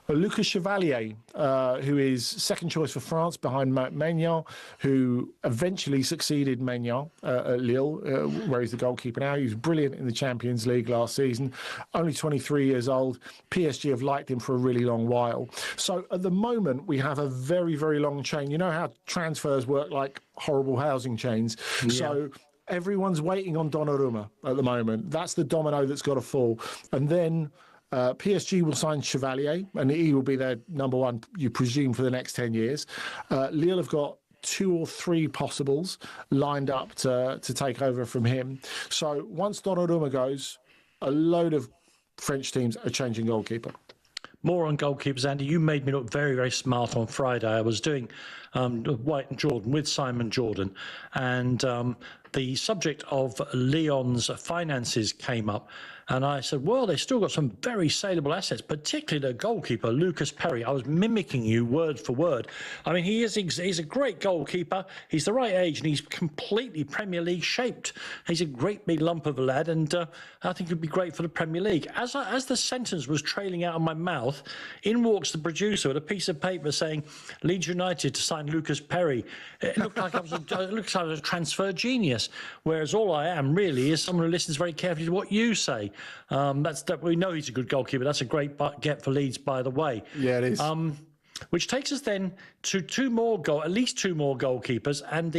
Lucas Chevalier, who is second choice for France behind Maignan, who eventually succeeded Maignan at Lille, where he's the goalkeeper now. He was brilliant in the Champions League last season. Only 23 years old. PSG have liked him for a really long while. So at the moment, we have a very, very long chain. You know how transfers work like horrible housing chains? Yeah. So everyone's waiting on Donnarumma at the moment. That's the domino that's got to fall. And then PSG will sign Chevalier, and he will be their number one, you presume, for the next 10 years. Lille have got 2 or 3 possibles lined up to take over from him. So once Donnarumma goes, a load of French teams are changing goalkeeper. More on goalkeepers, Andy. You made me look very, very smart on Friday. I was doing White and Jordan with Simon Jordan, and the subject of Lyon's finances came up. And I said, well, they've still got some very saleable assets, particularly their goalkeeper, Lucas Perri. I was mimicking you word for word. I mean, he's a great goalkeeper. He's the right age, and he's completely Premier League shaped. He's a great big lump of a lad, and I think he'd be great for the Premier League. As the sentence was trailing out of my mouth, in walks the producer with a piece of paper saying, Leeds United to sign Lucas Perri. It looked like I was a transfer genius, whereas all I am really is someone who listens very carefully to what you say. We know he's a good goalkeeper. That's a great get for Leeds, by the way. Yeah, it is. Which takes us then to at least two more goalkeepers, and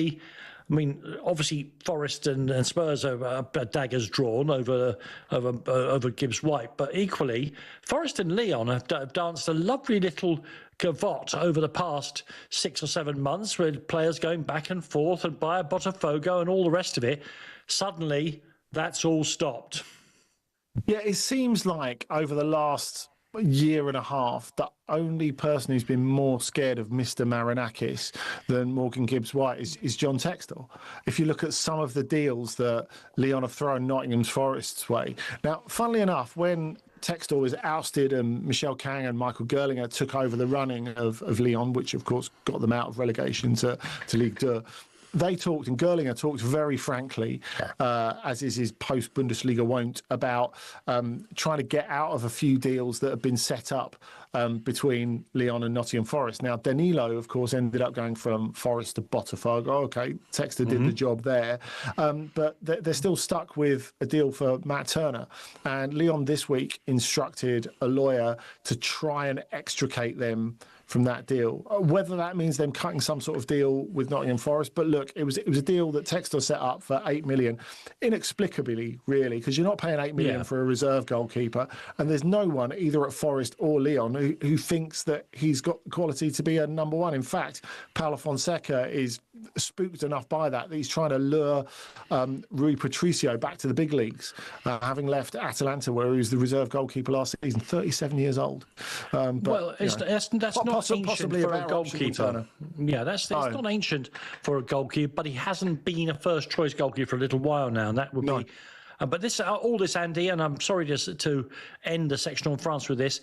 obviously Forest and Spurs are daggers drawn over Gibbs White, but equally Forest and Lyon have danced a lovely little gavotte over the past 6 or 7 months, with players going back and forth and Bayer Botafogo and all the rest of it. Suddenly, that's all stopped. Yeah, it seems like over the last year and a half, the only person who's been more scared of Mr. Marinakis than Morgan Gibbs-White is John Textor. If you look at some of the deals that Lyon have thrown Nottingham Forest's way. Now, funnily enough, when Textor was ousted and Michel Kang and Michael Gerlinger took over the running of Lyon, which of course got them out of relegation to Ligue 2, they talked, and Gerlinger talked very frankly, as is his post-Bundesliga wont, about trying to get out of a few deals that have been set up between Lyon and Nottingham Forest. Now, Danilo, of course, ended up going from Forest to Botafogo. Okay, Textor did the job there. But they're still stuck with a deal for Matt Turner. And Lyon this week instructed a lawyer to try and extricate them from that deal, whether that means them cutting some sort of deal with Nottingham Forest. But look, it was a deal that Textor set up for 8 million, inexplicably, really, because you're not paying 8 million for a reserve goalkeeper, and there's no one either at Forest or Lyon who thinks that he's got quality to be a number one. In fact, Paulo Fonseca is spooked enough by that he's trying to lure Rui Patricio back to the big leagues, having left Atalanta, where he was the reserve goalkeeper last season, 37 years old. That's not ancient for a goalkeeper. Yeah, that's not ancient for a goalkeeper, but he hasn't been a first-choice goalkeeper for a little while now, and that would be... But this, all this, Andy, and I'm sorry to end the section on France with this,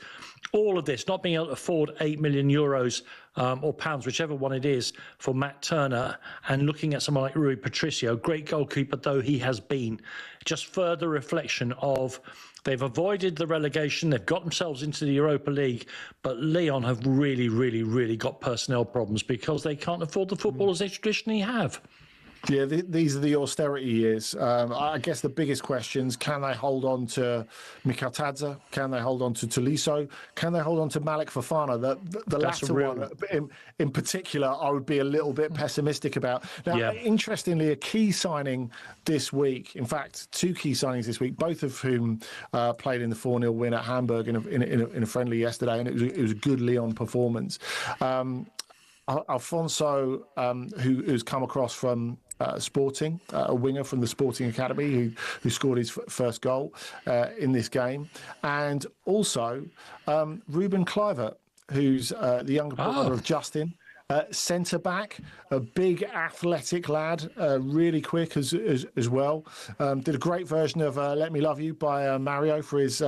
all of this, not being able to afford 8 million euros or pounds, whichever one it is, for Matt Turner, and looking at someone like Rui Patricio, great goalkeeper though he has been, just further reflection of... They've avoided the relegation. They've got themselves into the Europa League. But Lyon have really, really, really got personnel problems because they can't afford the footballers they traditionally have. Yeah, these are the austerity years. I guess the biggest questions, can they hold on to Mikatadze? Can they hold on to Tolisso? Can they hold on to Malik Fofana? The latter one in particular, I would be a little bit pessimistic about. Now, interestingly, a key signing this week, in fact, two key signings this week, both of whom played in the 4-0 win at Hamburg in a friendly yesterday, and it was a good Lyon performance. Alfonso, who's come across from Sporting, a winger from the Sporting Academy who scored his first goal in this game, and also Ruben Kluivert, who's the younger brother of Justin. Centre back, a big athletic lad, really quick as well. Did a great version of "Let Me Love You" by Mario for his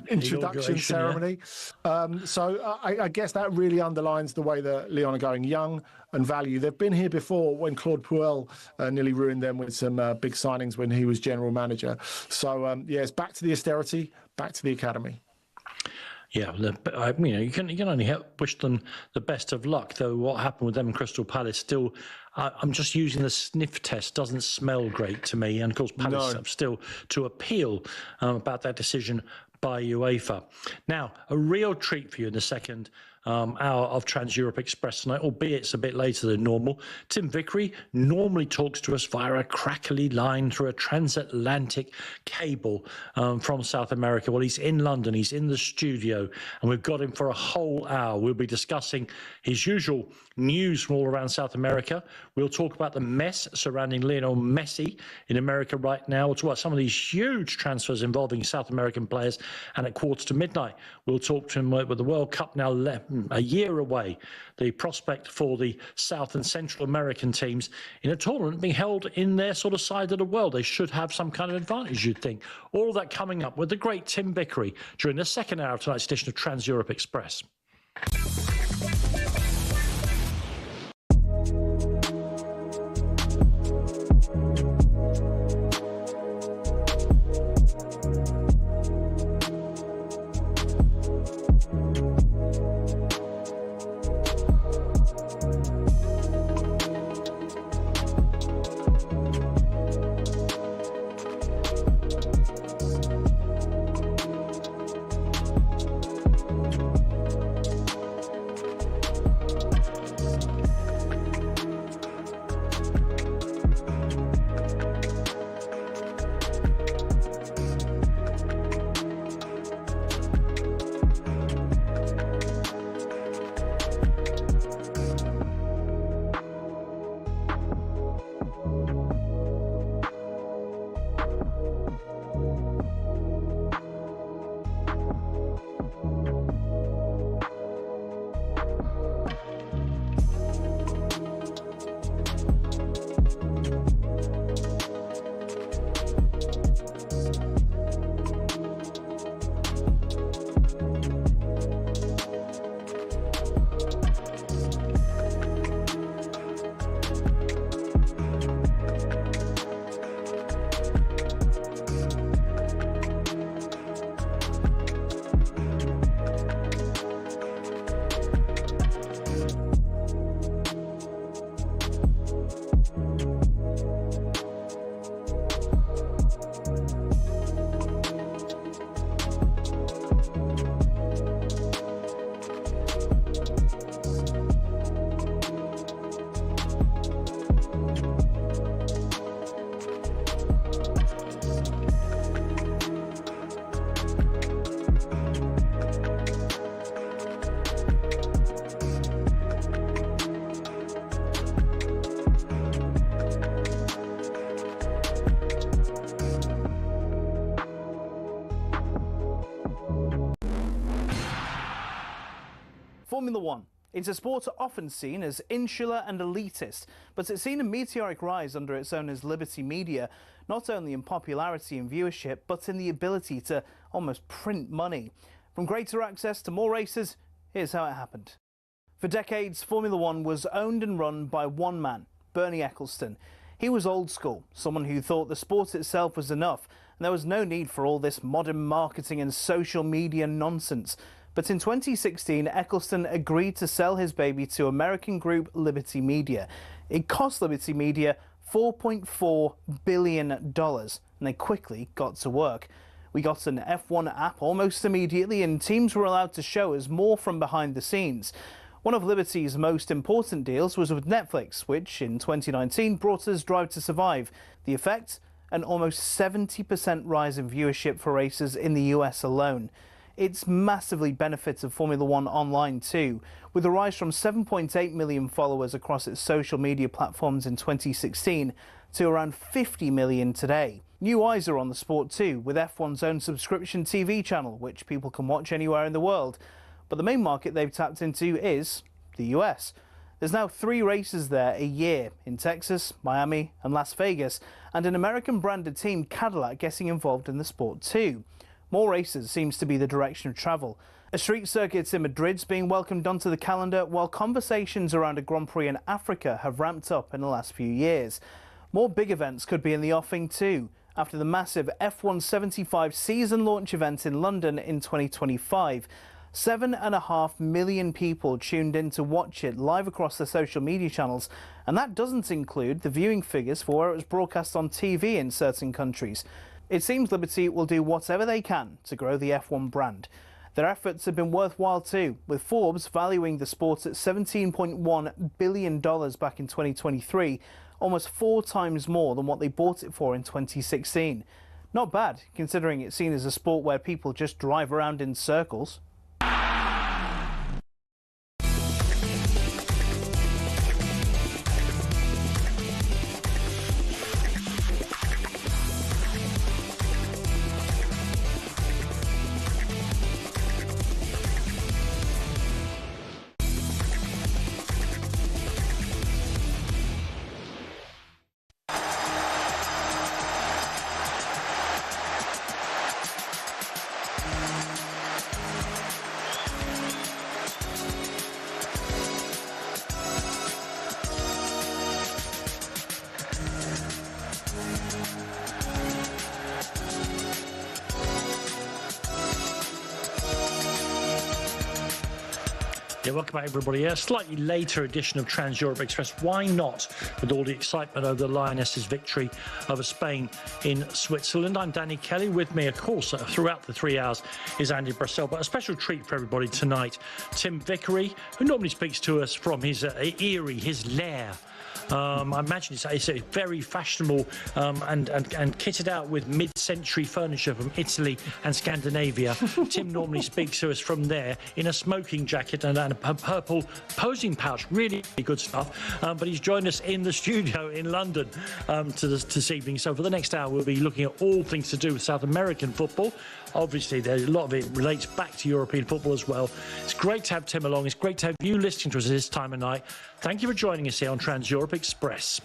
introduction ceremony. So I guess that really underlines the way that Lyon are going, young and value. They've been here before when Claude Puel nearly ruined them with some big signings when he was general manager. So it's back to the austerity, back to the academy. Yeah, you can only wish them the best of luck. Though what happened with them in Crystal Palace, still, I'm just using the sniff test. Doesn't smell great to me, and of course, Palace have still to appeal about that decision by UEFA. Now, a real treat for you in the second hour of Trans-Europe Express tonight, albeit it's a bit later than normal. Tim Vickery normally talks to us via a crackly line through a transatlantic cable from South America. Well, he's in London, he's in the studio, and we've got him for a whole hour. We'll be discussing his usual news from all around South America. We'll talk about the mess surrounding Lionel Messi in America right now. We'll talk about some of these huge transfers involving South American players. And at 11:45, we'll talk to him with the World Cup now a year away, the prospect for the South and Central American teams in a tournament being held in their sort of side of the world. They should have some kind of advantage, you'd think. All of that coming up with the great Tim Vickery during the second hour of tonight's edition of Trans-Europe Express. It's a sport often seen as insular and elitist, but it's seen a meteoric rise under its owners Liberty Media, not only in popularity and viewership, but in the ability to almost print money. From greater access to more races, here's how it happened. For decades, Formula One was owned and run by one man, Bernie Ecclestone. He was old school, someone who thought the sport itself was enough, and there was no need for all this modern marketing and social media nonsense. But in 2016, Ecclestone agreed to sell his baby to American group Liberty Media. It cost Liberty Media $4.4 billion, and they quickly got to work. We got an F1 app almost immediately, and teams were allowed to show us more from behind the scenes. One of Liberty's most important deals was with Netflix, which in 2019 brought us Drive to Survive. The effect? An almost 70% rise in viewership for races in the US alone. It's massively benefited Formula One online too, with a rise from 7.8 million followers across its social media platforms in 2016 to around 50 million today. New eyes are on the sport too, with F1's own subscription TV channel, which people can watch anywhere in the world. But the main market they've tapped into is the US. There's now 3 races there a year in Texas, Miami and Las Vegas, and an American-branded team, Cadillac, getting involved in the sport too. More races seems to be the direction of travel. A street circuit in Madrid's being welcomed onto the calendar, while conversations around a Grand Prix in Africa have ramped up in the last few years. More big events could be in the offing too, after the massive F1 75 season launch event in London in 2025. 7.5 million people tuned in to watch it live across their social media channels, and that doesn't include the viewing figures for where it was broadcast on TV in certain countries. It seems Liberty will do whatever they can to grow the F1 brand. Their efforts have been worthwhile too, with Forbes valuing the sport at $17.1 billion back in 2023, almost 4 times more than what they bought it for in 2016. Not bad, considering it's seen as a sport where people just drive around in circles. Yeah, welcome back, everybody. A slightly later edition of Trans Europe Express. Why not? With all the excitement over the Lionesses' victory over Spain in Switzerland. I'm Danny Kelly. With me, of course, throughout the 3 hours is Andy Brassell. But a special treat for everybody tonight. Tim Vickery, who normally speaks to us from his eyrie, his lair. I imagine it's a very fashionable and kitted out with mid-century furniture from Italy and Scandinavia. Tim normally speaks to us from there in a smoking jacket and a purple posing pouch. Really good stuff. But he's joined us in the studio in London this evening. So for the next hour, we'll be looking at all things to do with South American football. Obviously, there's a lot of it relates back to European football as well. It's great to have Tim along. It's great to have you listening to us at this time of night. Thank you for joining us here on Trans Europe Express.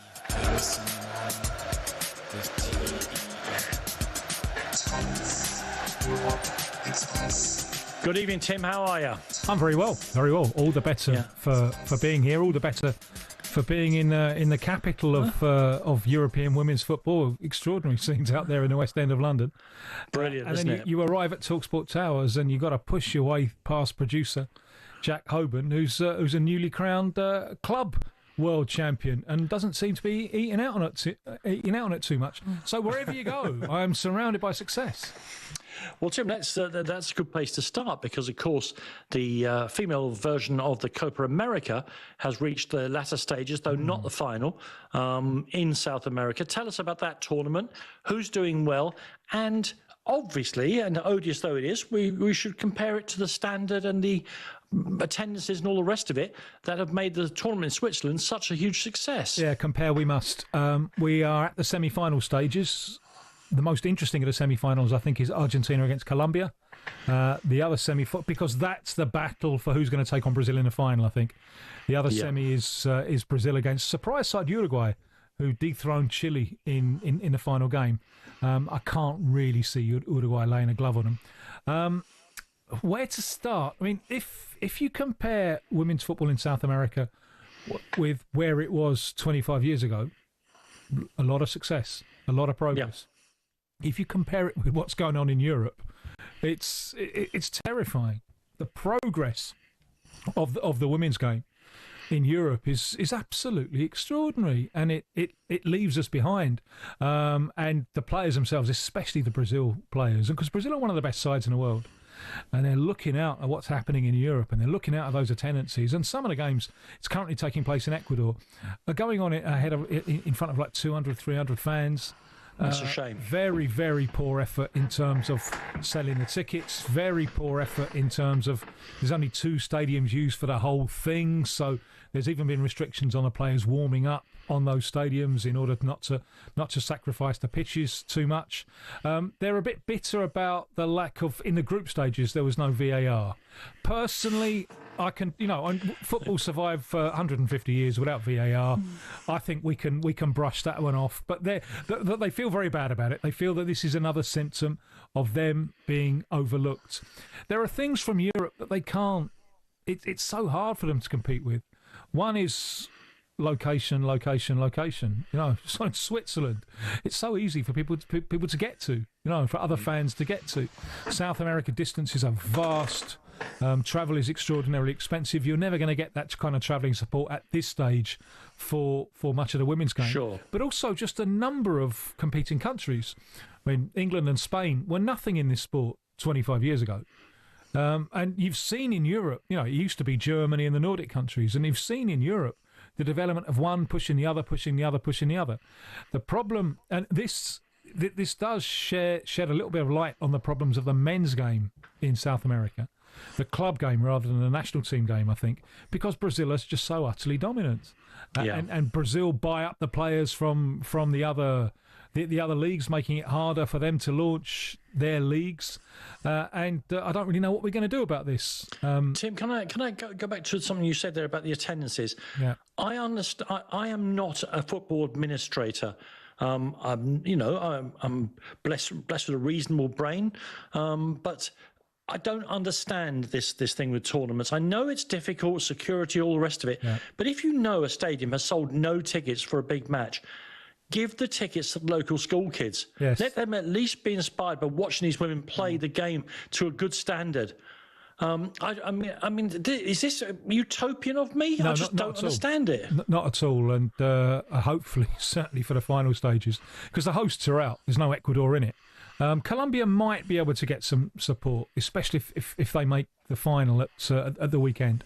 Good evening, Tim. How are you? I'm very well, very well. All the better for being here. All the better for being in the capital of European women's football. Extraordinary scenes out there in the West End of London. Brilliant, and then you arrive at talkSPORT Towers, and you've got to push your way past producer Jack Hoban, who's a newly crowned club world champion and doesn't seem to be eating out on it too much. So wherever you go, I am surrounded by success. Well, Tim, that's a good place to start because, of course, the female version of the Copa America has reached the latter stages, though not the final, in South America. Tell us about that tournament, who's doing well, and obviously, and odious though it is, we should compare it to the standard and the attendances and all the rest of it that have made the tournament in Switzerland such a huge success. Yeah, compare we must. We are at the semi-final stages. the most interesting of the semi-finals, I think, is Argentina against Colombia. The other because that's the battle for who's going to take on Brazil in the final, I think. The other semi is Brazil against surprise side Uruguay, who dethroned Chile in the final game. I can't really see Uruguay laying a glove on them. Where to start? I mean, if you compare women's football in South America with where it was 25 years ago, a lot of success, a lot of progress. Yeah. If you compare it with what's going on in Europe, it's terrifying. The progress of the women's game in Europe is absolutely extraordinary, and it leaves us behind. And the players themselves, especially the Brazil players, because Brazil are one of the best sides in the world, and they're looking out at what's happening in Europe, and they're looking out at those attendances. And some of the games, it's currently taking place in Ecuador, are going on in front of like 200, 300 fans. That's a shame. Very, very poor effort in terms of selling the tickets. Very poor effort in terms of there's only 2 stadiums used for the whole thing. So there's even been restrictions on the players warming up on those stadiums in order not to sacrifice the pitches too much. They're a bit bitter about the lack of, in the group stages, there was no VAR. Personally, I can, football survived for 150 years without VAR. I think we can brush that one off. But they feel very bad about it. They feel that this is another symptom of them being overlooked. There are things from Europe that they can't. It's so hard for them to compete with. One is location. So in Switzerland, it's so easy for people to get to. For other fans to get to. South America distances are vast. Travel is extraordinarily expensive. You're never going to get that kind of travelling support at this stage for much of the women's game. Sure. But also just a number of competing countries. I mean, England and Spain were nothing in this sport 25 years ago. And you've seen in Europe, it used to be Germany and the Nordic countries, and you've seen in Europe the development of one pushing the other. The problem, and this does shed a little bit of light on the problems of the men's game in South America. The club game rather than the national team game, I think, because Brazil is just so utterly dominant. And Brazil buy up the players from the other leagues, making it harder for them to launch their leagues. I don't really know what we're going to do about this. Tim, can I go back to something you said there about the attendances? Yeah. I understand. I am not a football administrator. I'm blessed with a reasonable brain, but I don't understand this thing with tournaments. I know it's difficult, security, all the rest of it. Yeah. But if you know a stadium has sold no tickets for a big match, give the tickets to local school kids. Yes. Let them at least be inspired by watching these women play the game to a good standard. I mean, is this utopian of me? No, I just don't understand it. Not at all. And hopefully, certainly for the final stages, because the hosts are out. There's no Ecuador in it. Colombia might be able to get some support, especially if they make the final at the weekend.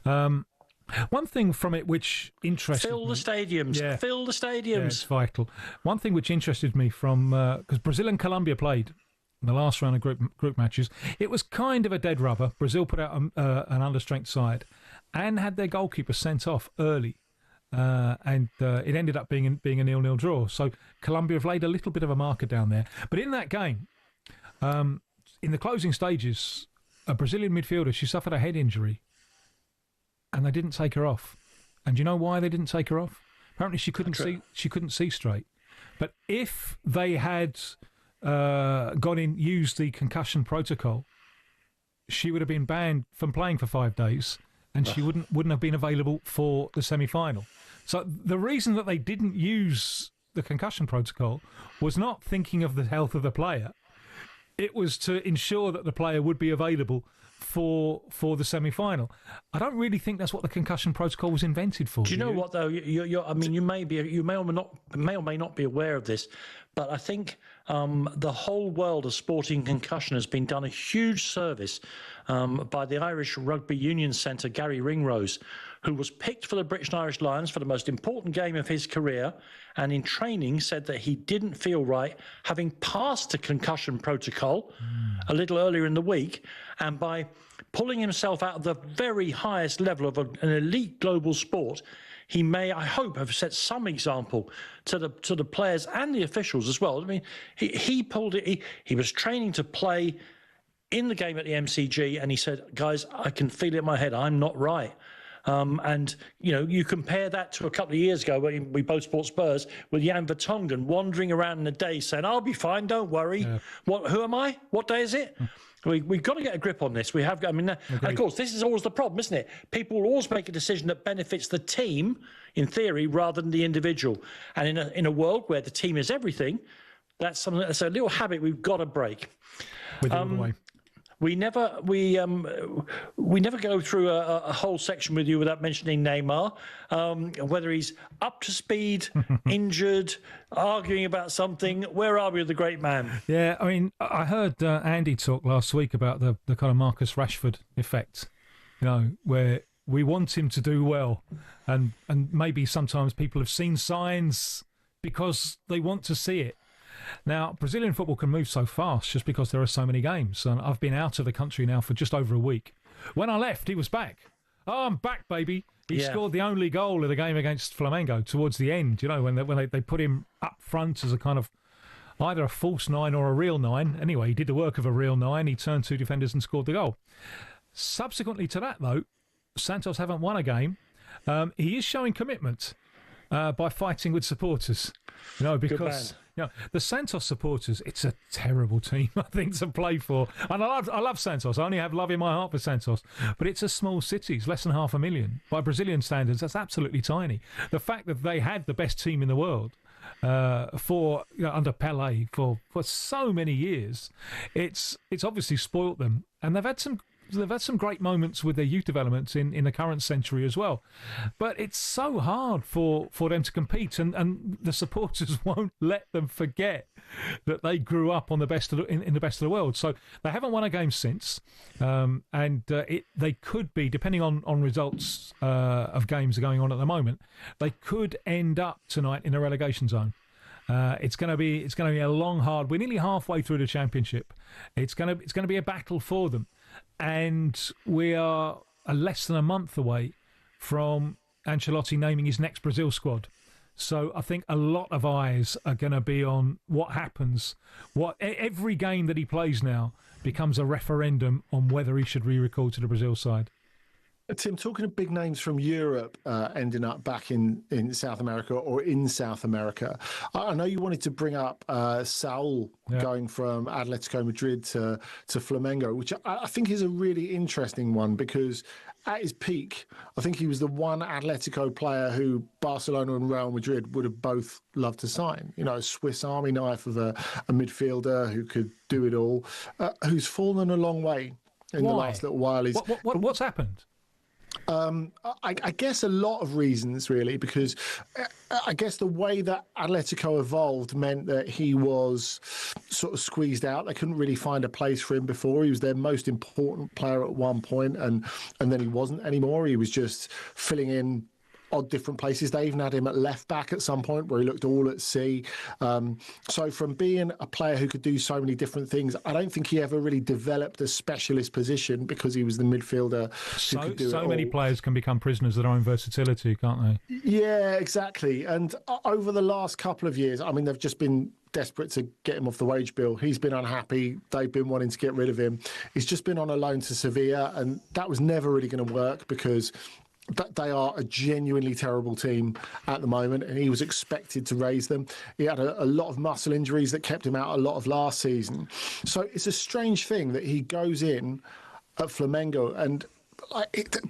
One thing from it which interested Fill the stadiums. Yeah. Fill the stadiums. Yeah, it's vital. One thing which interested me from because Brazil and Colombia played in the last round of group matches, it was kind of a dead rubber. Brazil put out an understrength side and had their goalkeeper sent off early. And it ended up being a 0-0 draw. So Colombia have laid a little bit of a marker down there. But in that game, in the closing stages, a Brazilian midfielder, she suffered a head injury, and they didn't take her off. And do you know why they didn't take her off? Apparently, she couldn't see. She couldn't see straight. But if they had used the concussion protocol, she would have been banned from playing for 5 days. And she wouldn't have been available for the semi-final. So the reason that they didn't use the concussion protocol was not thinking of the health of the player. It was to ensure that the player would be available for the semi-final. I don't really think that's what the concussion protocol was invented for. Do you know what though? You may or may not be aware of this, but I think the whole world of sporting concussion has been done a huge service by the Irish Rugby Union centre Gary Ringrose, who was picked for the British and Irish Lions for the most important game of his career, and in training said that he didn't feel right having passed a concussion protocol a little earlier in the week, and by pulling himself out of the very highest level of an elite global sport, he may, I hope, have set some example to the players and the officials as well. I mean, he pulled it. He was training to play in the game at the MCG, and he said, "Guys, I can feel it in my head. I'm not right." And, you know, you compare that to a couple of years ago when we both support Spurs with Jan Vertonghen wandering around in the day saying, "I'll be fine, don't worry." Yeah. Who am I? What day is it? We've got to get a grip on this. We have. I mean, and of course, this is always the problem, isn't it? People will always make a decision that benefits the team, in theory, rather than the individual. And in a world where the team is everything, that's something. That's a little habit we've got to break. With all the way. We never go through a whole section with you without mentioning Neymar, whether he's up to speed, injured, arguing about something. Where are we with the great man? Yeah, I mean, I heard Andy talk last week about the kind of Marcus Rashford effect, you know, where we want him to do well, and maybe sometimes people have seen signs because they want to see it. Now, Brazilian football can move so fast just because there are so many games. And I've been out of the country now for just over a week. When I left, he was back. Oh, I'm back, baby. He scored the only goal of the game against Flamengo towards the end, you know, when they put him up front as a kind of either a false nine or a real nine. Anyway, he did the work of a real nine. He turned two defenders and scored the goal. Subsequently to that, though, Santos haven't won a game. He is showing commitment by fighting with supporters, you know, because... You know, the Santos supporters, it's a terrible team, I think, to play for. And I love Santos. I only have love in my heart for Santos. But it's a small city. It's less than 500,000. By Brazilian standards, that's absolutely tiny. The fact that they had the best team in the world under Pelé for so many years, it's obviously spoilt them. And they've had some great moments with their youth developments in the current century as well. But it's so hard for them to compete, and the supporters won't let them forget that they grew up on the best in the best of the world. So they haven't won a game since, and they could be, depending on results of games that are going on at the moment, they could end up tonight in a relegation zone. It's going to be a long, hard. We're nearly halfway through the championship. It's going to be a battle for them. And we are less than a month away from Ancelotti naming his next Brazil squad. So I think a lot of eyes are going to be on what happens. Every game that he plays now becomes a referendum on whether he should re-recall to the Brazil side. Tim, talking of big names from Europe ending up back in South America or in South America, I know you wanted to bring up Saul going from Atletico Madrid to Flamengo, which I think is a really interesting one because at his peak, I think he was the one Atletico player who Barcelona and Real Madrid would have both loved to sign. You know, a Swiss Army knife of a midfielder who could do it all, who's fallen a long way in the last little while. What's happened? I guess a lot of reasons, really, because I guess the way that Atletico evolved meant that he was sort of squeezed out. They couldn't really find a place for him before. He was their most important player at one point, and then he wasn't anymore. He was just filling in odd different places. They even had him at left back at some point where he looked all at sea. So from being a player who could do so many different things, I don't think he ever really developed a specialist position because he was the midfielder who could do it all. So many players can become prisoners of their own versatility, can't they? Yeah, exactly. And over the last couple of years, I mean, they've just been desperate to get him off the wage bill. He's been unhappy. They've been wanting to get rid of him. He's just been on a loan to Sevilla, and that was never really going to work because they are a genuinely terrible team at the moment, and he was expected to raise them. He had a lot of muscle injuries that kept him out a lot of last season. So it's a strange thing that he goes in at Flamengo, and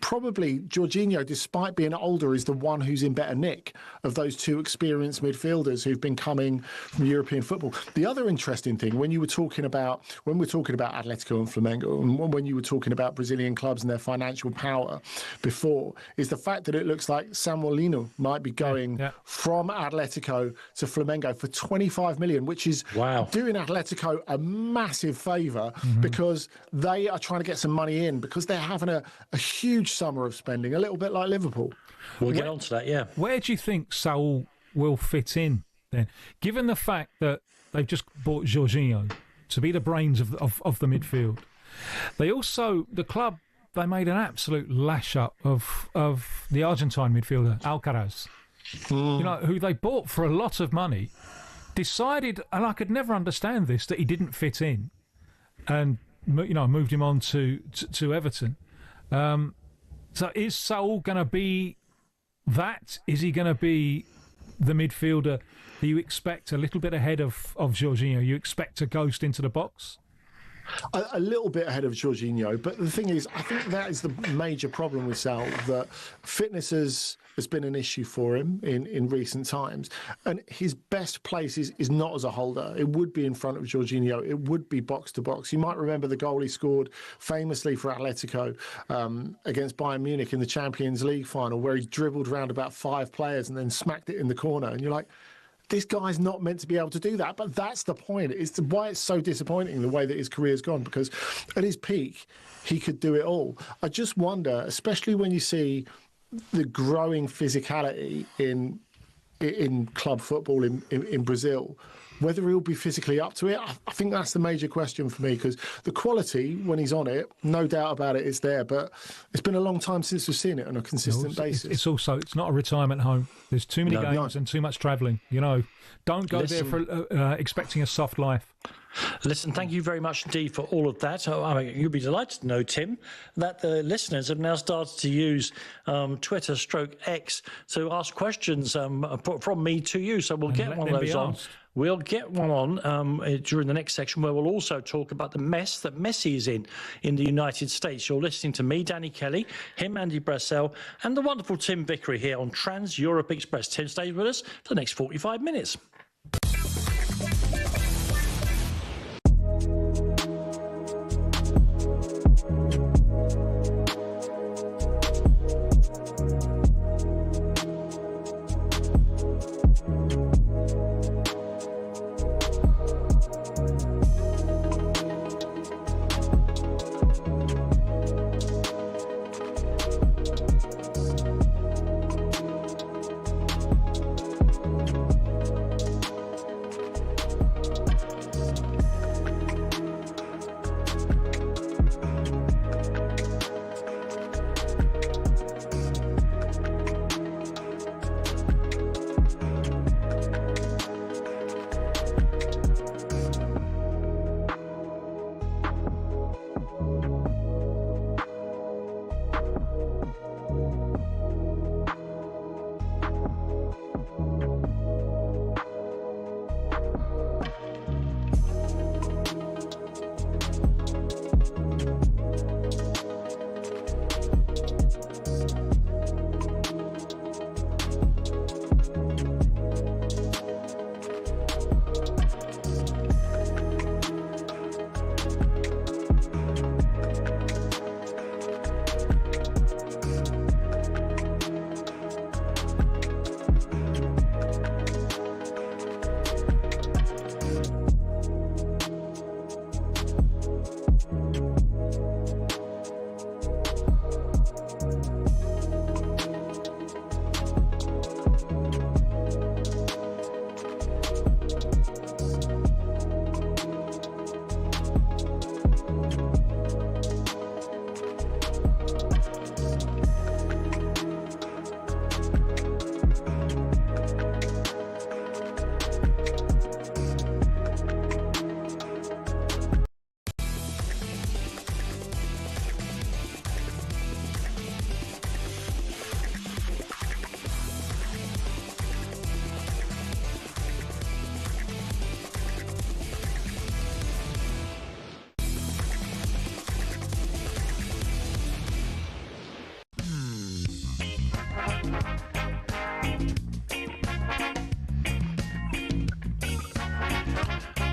probably Jorginho, despite being older, is the one who's in better nick of those two experienced midfielders who've been coming from European football. The other interesting thing, when we're talking about Atletico and Flamengo, and when you were talking about Brazilian clubs and their financial power before, is the fact that it looks like Samuel Lino might be going from Atletico to Flamengo for 25 million, which is doing Atletico a massive favour because they are trying to get some money in because they're having a huge summer of spending, a little bit like Liverpool. We'll get on to that, yeah. Where do you think Saul will fit in then? Given the fact that they've just bought Jorginho to be the brains of the midfield, They also, the club, they made an absolute lash up of the Argentine midfielder Alcaraz, who they bought for a lot of money. Decided, and I could never understand this, that he didn't fit in, and moved him on to Everton. So is Saul going to be that? Is he going to be the midfielder that you expect a little bit ahead of Jorginho? You expect to ghost into the box? A little bit ahead of Jorginho, but the thing is, I think that is the major problem with Saul, that fitness has been an issue for him in recent times, and his best place is not as a holder. It would be in front of Jorginho. It would be box to box. You might remember the goal he scored famously for Atletico against Bayern Munich in the Champions League final, where he dribbled around about 5 players and then smacked it in the corner, and you're like, this guy's not meant to be able to do that. But that's the point. It's why it's so disappointing, the way that his career's gone, because at his peak, he could do it all. I just wonder, especially when you see the growing physicality in club football in Brazil, whether he'll be physically up to it. I think that's the major question for me, because the quality, when he's on it, no doubt about it, is there. But it's been a long time since we've seen it on a consistent basis. It's not a retirement home. There's too many games and too much travelling. Don't go there for expecting a soft life. Listen, thank you very much indeed for all of that. You'll be delighted to know, Tim, that the listeners have now started to use Twitter/X to ask questions from me to you. So we'll get one of those on. We'll get one on during the next section, where we'll also talk about the mess that Messi is in the United States. You're listening to me, Danny Kelly, him, Andy Brassell, and the wonderful Tim Vickery here on Trans Europe Express. Tim stays with us for the next 45 minutes.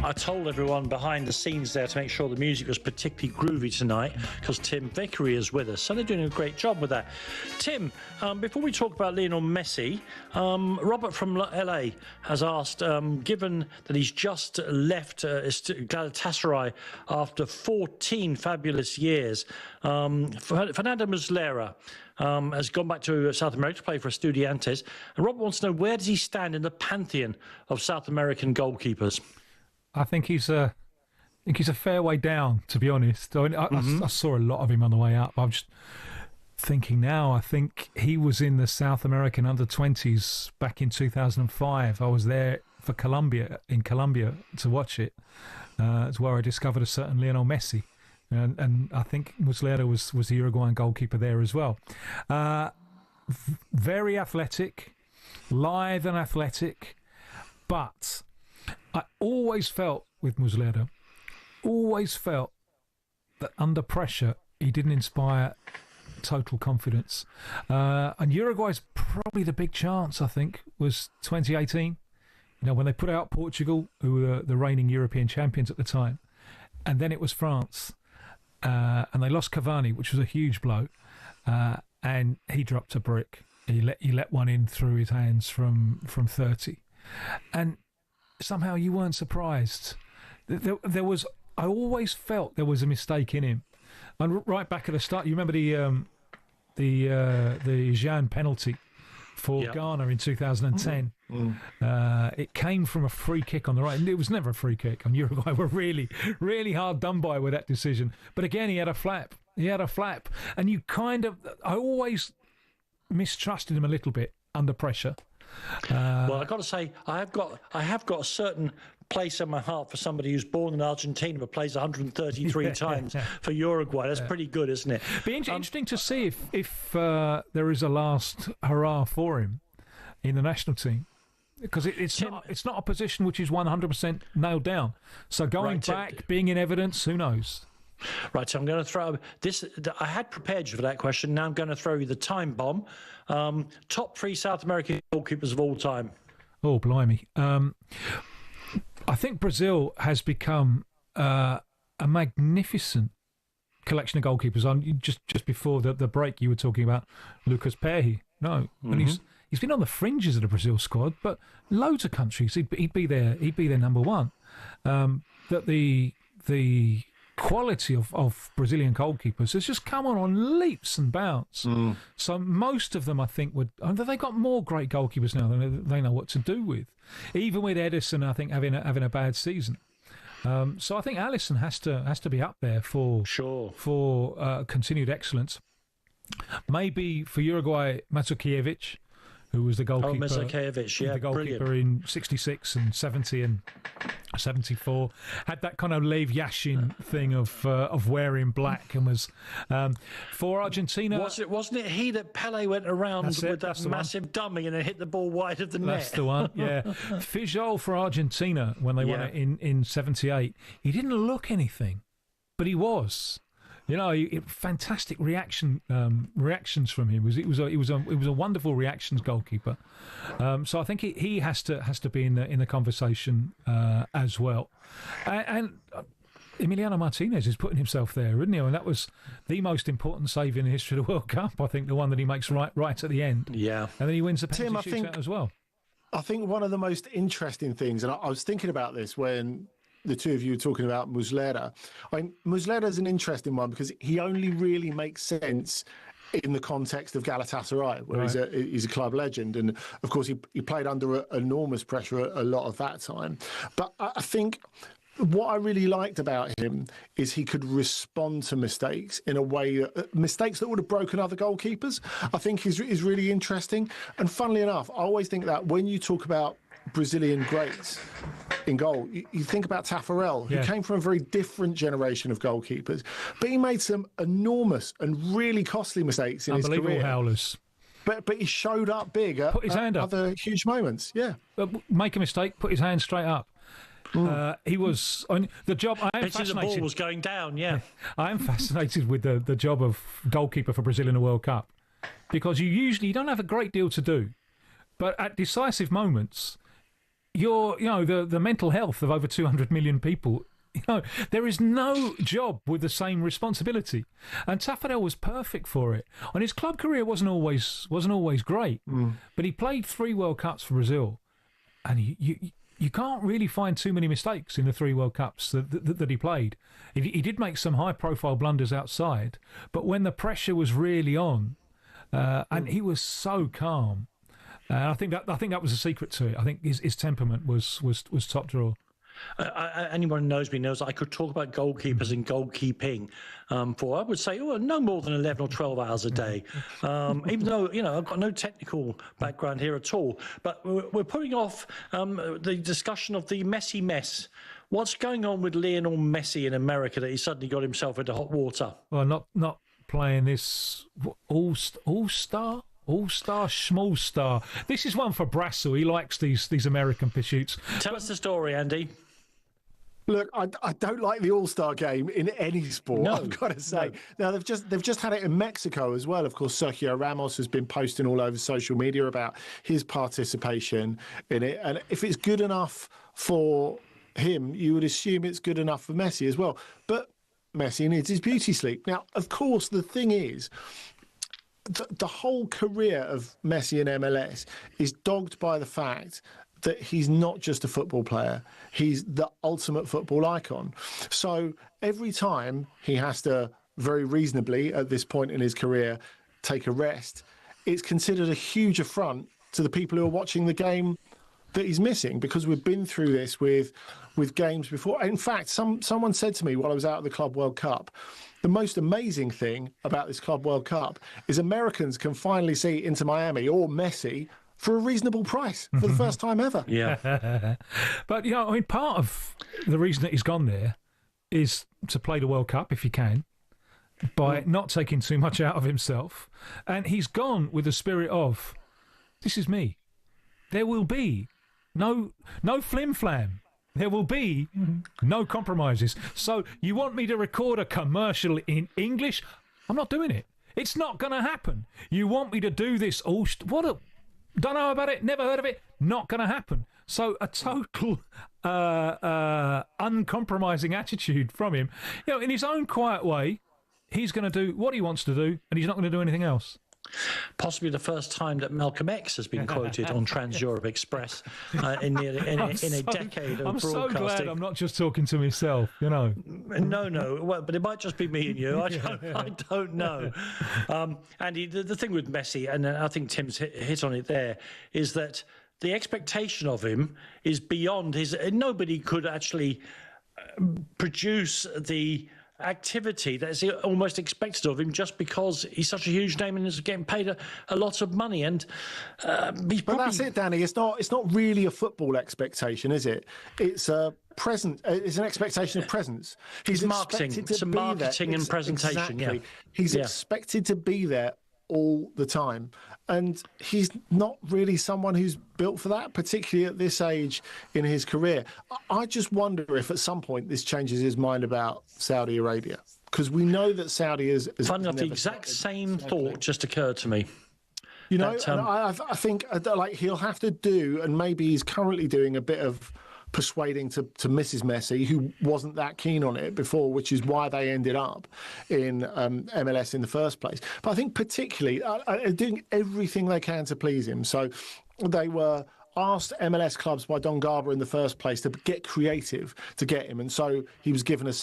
I told everyone behind the scenes there to make sure the music was particularly groovy tonight, because Tim Vickery is with us. So they're doing a great job with that. Tim, before we talk about Lionel Messi, Robert from LA has asked, given that he's just left Galatasaray after 14 fabulous years, Fernando Muslera has gone back to South America to play for Estudiantes. And Robert wants to know, where does he stand in the pantheon of South American goalkeepers? I think he's a think he's a fair way down, to be honest. I saw a lot of him on the way up. I'm just thinking now, I think he was in the South American under-20s back in 2005. I was there for Colombia to watch it. It's where I discovered a certain Lionel Messi. And I think Muslera was the Uruguayan goalkeeper there as well. Very athletic, lithe and athletic, but I always felt with Muslera, that under pressure he didn't inspire total confidence. And Uruguay's probably the big chance, I think, was 2018. When they put out Portugal, who were the reigning European champions at the time, and then it was France, and they lost Cavani, which was a huge blow, and he dropped a brick. He let one in through his hands from 30, and somehow you weren't surprised. There was. I always felt there was a mistake in him, and right back at the start, you remember the Jean penalty for Ghana in 2010. It came from a free kick on the right, and it was never a free kick. And Uruguay were really, really hard done by with that decision. But again, he had a flap, and you I always mistrusted him a little bit under pressure. Well, I've got to say, I have got a certain place in my heart for somebody who's born in Argentina but plays 133 times for Uruguay. That's pretty good, isn't it? Be interesting to see if there is a last hurrah for him in the national team, because it's not a position which is 100% nailed down. So going back, being in evidence, who knows? Right, so I'm going to throw this. I had prepared you for that question. Now I'm going to throw you the time bomb. Top 3 South American goalkeepers of all time. Oh, blimey. I think Brazil has become a magnificent collection of goalkeepers. Just before the break, you were talking about Lucas Perri. No, and he's been on the fringes of the Brazil squad, but loads of countries he'd be there number one. That the quality of Brazilian goalkeepers has just come on leaps and bounds. So most of them, I think, they've got more great goalkeepers now than they know what to do with. Even with Edison, I think, having a bad season. So I think Alisson has to be up there for continued excellence. Maybe for Uruguay, Mazzukiewicz, who was the goalkeeper. The goalkeeper in 66 and 70 and 74, had that kind of Lev Yashin thing of wearing black, and was for Argentina. Wasn't it he that Pele went around with that massive dummy and then hit the ball wide of the net? That's the one. Yeah, Fijol for Argentina when they won it in 78. He didn't look anything, but he was. Fantastic reactions from him. It was a wonderful reactions goalkeeper. So I think he has to be in the conversation as well. And Emiliano Martinez is putting himself there, isn't he? And that was the most important save in the history of the World Cup. I think the one that he makes right at the end. Yeah, and then he wins the penalty shootout as well. I think one of the most interesting things, and I was thinking about this when the two of you were talking about Muslera. Muslera is an interesting one because he only really makes sense in the context of Galatasaray, where he's a club legend. And, of course, he played under enormous pressure a lot of that time. But I think what I really liked about him is he could respond to mistakes in a way, mistakes that would have broken other goalkeepers, I think is really interesting. And funnily enough, I always think that when you talk about Brazilian greats in goal, you think about Tafarel, who came from a very different generation of goalkeepers, but he made some enormous and really costly mistakes in his career. Unbelievable howlers. But he showed up big at other huge moments. Yeah, make a mistake, put his hand straight up. He was on the job. I am fascinated. The ball was going down. Yeah, I am fascinated with the job of goalkeeper for Brazil in the World Cup, because you don't have a great deal to do, but at decisive moments, the mental health of over 200 million people. There is no job with the same responsibility, and Tafarel was perfect for it. And his club career wasn't always great, but he played 3 World Cups for Brazil, and you can't really find too many mistakes in the 3 World Cups that he played. He did make some high-profile blunders outside, but when the pressure was really on, and he was so calm. I think that was a secret to it. I think his temperament was top drawer. Anyone who knows me knows I could talk about goalkeepers and goalkeeping for, I would say, no more than 11 or 12 hours a day. Even though, I've got no technical background here at all. But we're putting off the discussion of the Messi mess. What's going on with Lionel Messi in America that he suddenly got himself into hot water? Well, not playing this all-star, small star. This is one for Brassel. He likes these American pursuits. Tell us the story, Andy. Look, I don't like the All-Star game in any sport, No, I've got to say. Now, they've just had it in Mexico as well. Of course, Sergio Ramos has been posting all over social media about his participation in it. And if it's good enough for him, you would assume it's good enough for Messi as well. But Messi needs his beauty sleep. Now, of course, the thing is, the whole career of Messi in MLS is dogged by the fact that he's not just a football player, he's the ultimate football icon. So every time he has to, very reasonably at this point in his career, take a rest, it's considered a huge affront to the people who are watching the game that he's missing, because we've been through this with games before. In fact, someone said to me while I was out at the Club World Cup, the most amazing thing about this Club World Cup is Americans can finally see Inter Miami or Messi for a reasonable price for the first time ever. Yeah. But, part of the reason that he's gone there is to play the World Cup, if he can, by not taking too much out of himself. And he's gone with the spirit of, this is me. There will be no flim-flam. There will be no compromises. So you want me to record a commercial in English? I'm not doing it. It's not going to happen. You want me to do this all... Don't know about it, never heard of it, not going to happen. So a total uncompromising attitude from him. In his own quiet way, he's going to do what he wants to do, and he's not going to do anything else. Possibly the first time that Malcolm X has been quoted on Trans-Europe Express in a decade of broadcasting. I'm so glad I'm not just talking to myself, No, well, but it might just be me and you. I don't know. Andy, the thing with Messi, and I think Tim's hit on it there, is that the expectation of him is beyond his... Nobody could actually produce the activity that's almost expected of him just because he's such a huge name and is getting paid a lot of money. And but that's it, Danny. It's not really a football expectation, is it? It's a present. It's an expectation of presence. He's marketing. It's a marketing and presentation. Exactly. Yeah. He's expected to be there all the time, and he's not really someone who's built for that, particularly at this age in his career. I just wonder if at some point this changes his mind about Saudi Arabia, because we know that Saudi is... Funny enough, the exact same thought just occurred to me. And I think he'll have to do, and maybe he's currently doing a bit of persuading to Mrs. Messi, who wasn't that keen on it before, which is why they ended up in MLS in the first place. But I think particularly doing everything they can to please him. So they were asked MLS clubs by Don Garber in the first place to get creative to get him, and so he was given a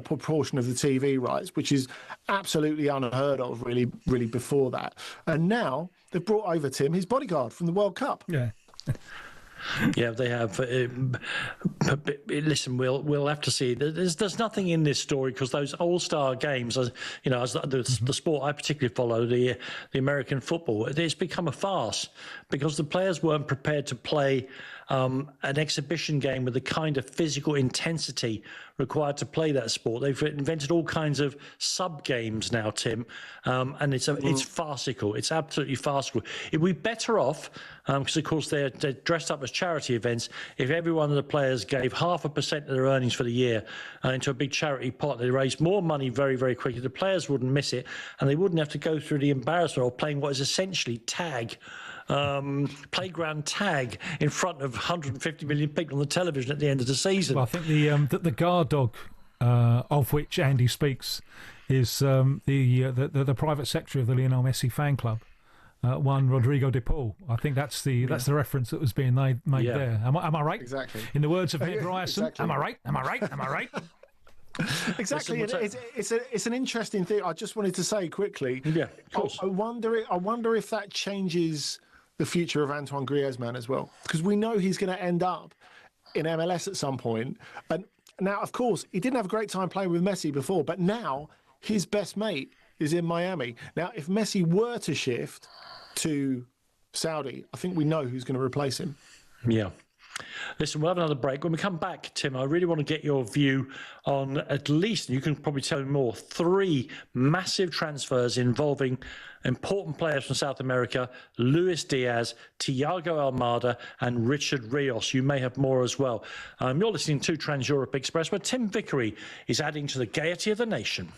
proportion of the TV rights, which is absolutely unheard of, really before that. And now they've brought over Tim, his bodyguard from the World Cup. Yeah. Yeah, they have. Listen, we'll have to see. There's nothing in this story, because those All-Star games, as the sport I particularly follow, the American football, it's become a farce because the players weren't prepared to play an exhibition game with the kind of physical intensity required to play that sport. They've invented all kinds of sub-games now, Tim, and it's farcical. It's absolutely farcical. It'd be better off, because of course they're dressed up as charity events, if every one of the players gave 0.5% of their earnings for the year into a big charity pot. They raise more money very, very quickly. The players wouldn't miss it, and they wouldn't have to go through the embarrassment of playing what is essentially tag. Playground tag in front of 150 million people on the television at the end of the season. Well, I think the guard dog of which Andy speaks is the private secretary of the Lionel Messi fan club, Juan Rodrigo de Paul. I think that's the reference that was being made there. Am I right? Exactly. In the words of Ned Ryerson, exactly. Am I right? Am I right? Am I right? Exactly. It's an interesting thing. I just wanted to say quickly. Yeah, of course. I wonder if that changes the future of Antoine Griezmann as well, because we know he's going to end up in MLS at some point. And now, of course, he didn't have a great time playing with Messi before, but now his best mate is in Miami. Now, if Messi were to shift to Saudi, I think we know who's going to replace him. Yeah. Listen, we'll have another break. When we come back, Tim, I really want to get your view on at least, and you can probably tell me more, 3 massive transfers involving important players from South America: Luis Diaz, Thiago Almada, and Richard Rios. You may have more as well. You're listening to Trans Europe Express, where Tim Vickery is adding to the gaiety of the nation.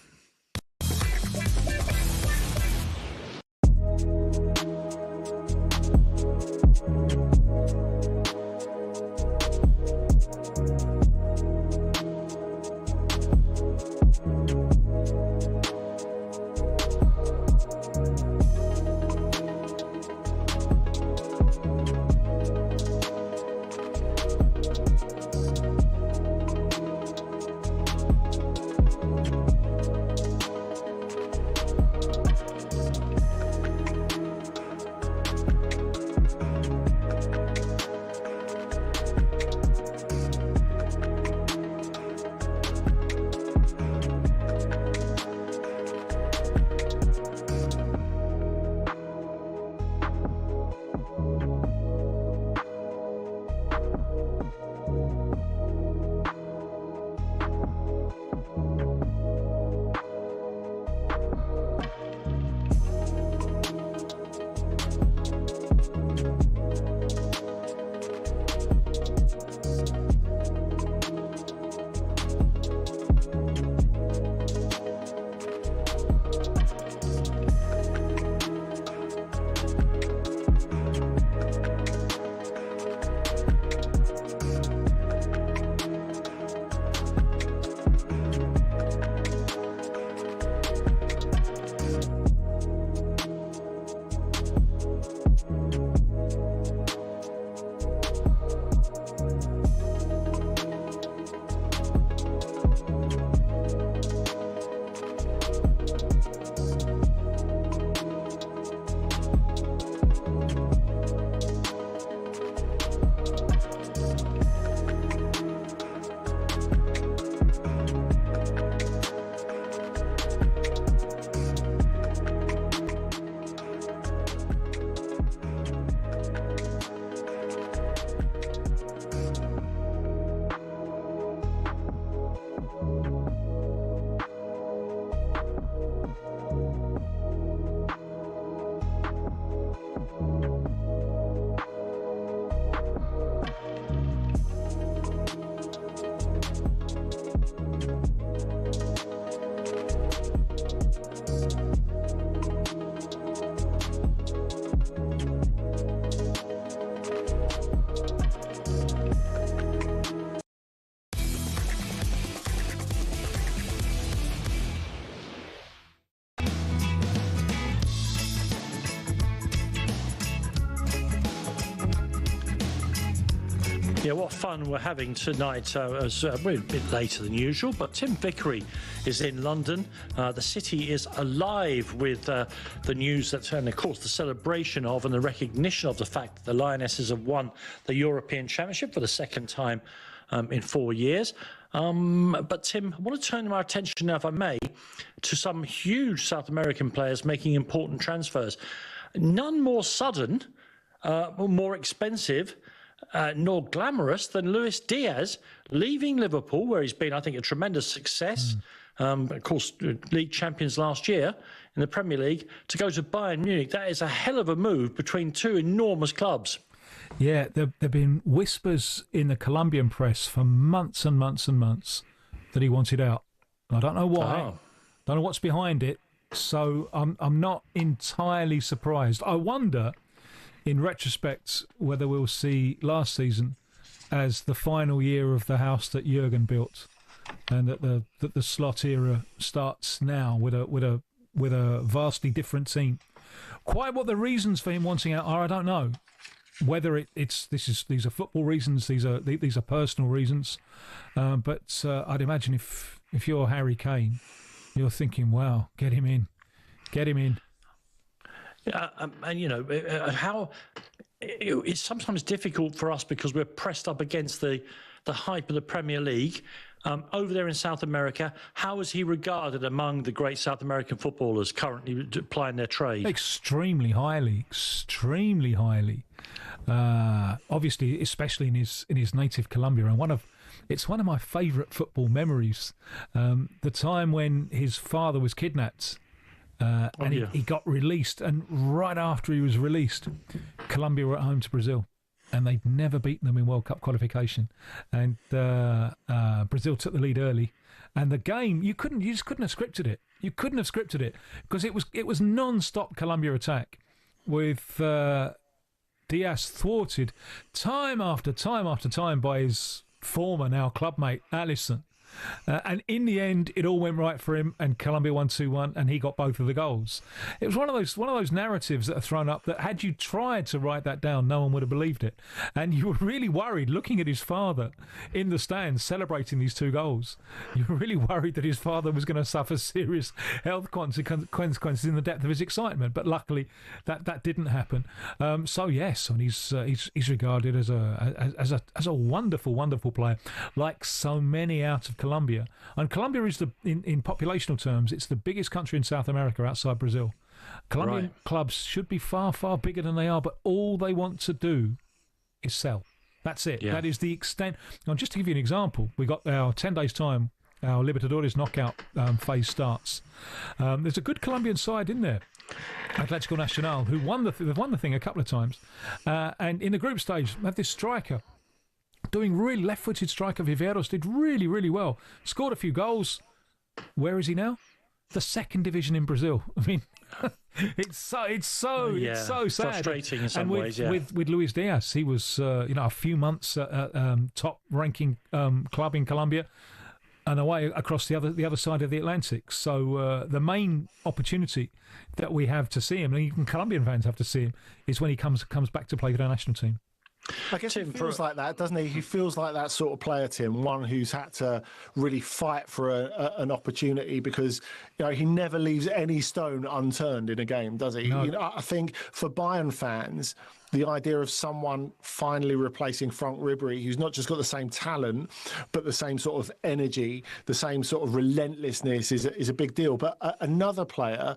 Yeah, what fun we're having tonight. We're a bit later than usual, but Tim Vickery is in London. The city is alive with the news that, and of course, the celebration of and the recognition of the fact that the Lionesses have won the European Championship for the second time in 4 years. But Tim, I want to turn our attention now, if I may, to some huge South American players making important transfers. None more sudden or more expensive nor glamorous than Luis Diaz leaving Liverpool, where he's been, I think, a tremendous success. Of course, league champions last year in the Premier League, to go to Bayern Munich. That is a hell of a move between two enormous clubs. Yeah, there have been whispers in the Colombian press for months and months and months that he wanted out. I don't know why. Don't know what's behind it. So I'm not entirely surprised. I wonder, in retrospect, whether we'll see last season as the final year of the house that Jurgen built, and that the Slot era starts now with a vastly different team. Quite what the reasons for him wanting out are, I don't know. Whether these are football reasons, these are personal reasons, but I'd imagine if you're Harry Kane, you're thinking, wow, get him in. And you know how it's sometimes difficult for us because we're pressed up against the the hype of the Premier League. Over there in South America, how is he regarded among the great South American footballers currently plying their trade? Extremely highly. Obviously, especially in his native Colombia, and it's one of my favourite football memories. The time when his father was kidnapped, he got released, and right after he was released, Colombia were at home to Brazil. And they'd never beaten them in World Cup qualification, and Brazil took the lead early. And the game, you just couldn't have scripted it. You couldn't have scripted it because it was non-stop Colombia attack with Diaz thwarted time after time after time by his former now clubmate Alisson. And in the end, it all went right for him, and Colombia won 2-1, and he got both of the goals. It was one of those narratives that are thrown up that, had you tried to write that down, no one would have believed it. And you were really worried, looking at his father in the stands celebrating these 2 goals. You were really worried that his father was going to suffer serious health consequences in the depth of his excitement. But luckily, that didn't happen. So yes, and he's regarded as a wonderful, wonderful player, like so many out of Colombia. And Colombia is in populational terms, it's the biggest country in South America outside Brazil. Colombian clubs should be far, far bigger than they are, but all they want to do is sell. That's it. Yeah. That is the extent. Now, just to give you an example, we got our 10 days' time, our Libertadores knockout phase starts. There's a good Colombian side in there, Atlético Nacional, who they've won the thing a couple of times. And in the group stage, they have this striker doing really left-footed striker. Viveros did really, really well. Scored a few goals. Where is he now? The second division in Brazil. I mean, it's so sad. Frustrating in some ways. Yeah. With Luis Diaz, he was a few months top-ranking club in Colombia, and away across the other side of the Atlantic. So the main opportunity that we have to see him, and even Colombian fans have to see him, is when he comes back to play with our national team. I guess Tim, he feels like that, doesn't he? He feels like that sort of player, Tim, one who's had to really fight for an opportunity, because he never leaves any stone unturned in a game, does he? No. I think for Bayern fans, the idea of someone finally replacing Frank Ribery, who's not just got the same talent, but the same sort of energy, the same sort of relentlessness is a big deal. But another player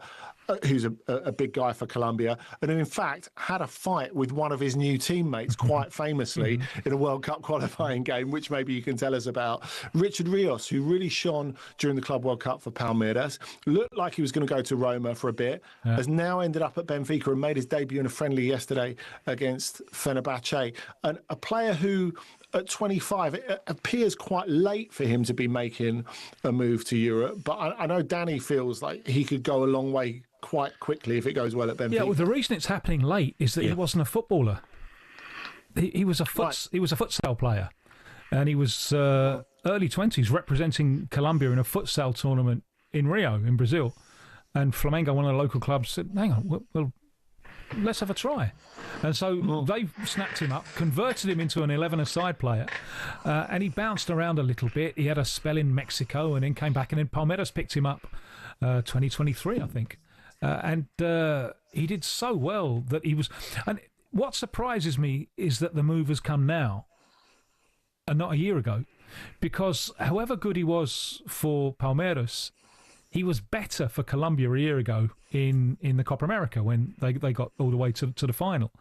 who's a big guy for Colombia, and who in fact had a fight with one of his new teammates quite famously in a World Cup qualifying game, which maybe you can tell us about. Richard Rios, who really shone during the Club World Cup for Palmeiras, looked like he was going to go to Roma for a bit, has now ended up at Benfica and made his debut in a friendly yesterday against Fenerbahce. And a player who, at 25, it appears quite late for him to be making a move to Europe. But I know Danny feels like he could go a long way quite quickly if it goes well at Benfica. Yeah, well, the reason it's happening late is that he wasn't a footballer. He was a futsal player, and he was early 20s representing Colombia in a futsal tournament in Rio, in Brazil. And Flamengo, one of the local clubs, said, hang on, well, let's have a try. And so they snapped him up, converted him into an 11-a-side player, and he bounced around a little bit. He had a spell in Mexico and then came back, and then Palmeiras picked him up 2023, I think. And he did so well that he was... And what surprises me is that the move has come now and not a year ago, because however good he was for Palmeiras, he was better for Colombia a year ago in the Copa America when they got all the way to the final.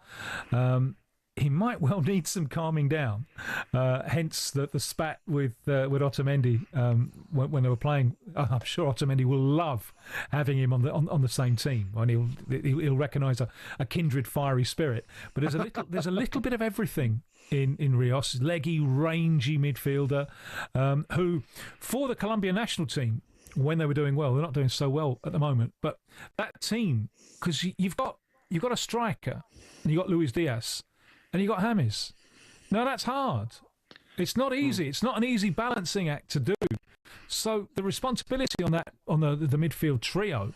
He might well need some calming down. Hence the spat with Otamendi when they were playing. I'm sure Otamendi will love having him on the same team, and he'll recognise a kindred fiery spirit. But there's a little bit of everything in Rios, leggy, rangy midfielder who, for the Colombian national team, when they were doing well, they're not doing so well at the moment. But that team, because you've got a striker, and you've got Luis Diaz, and you've got James. Now that's hard. It's not easy. It's not an easy balancing act to do. So the responsibility on the midfield trio,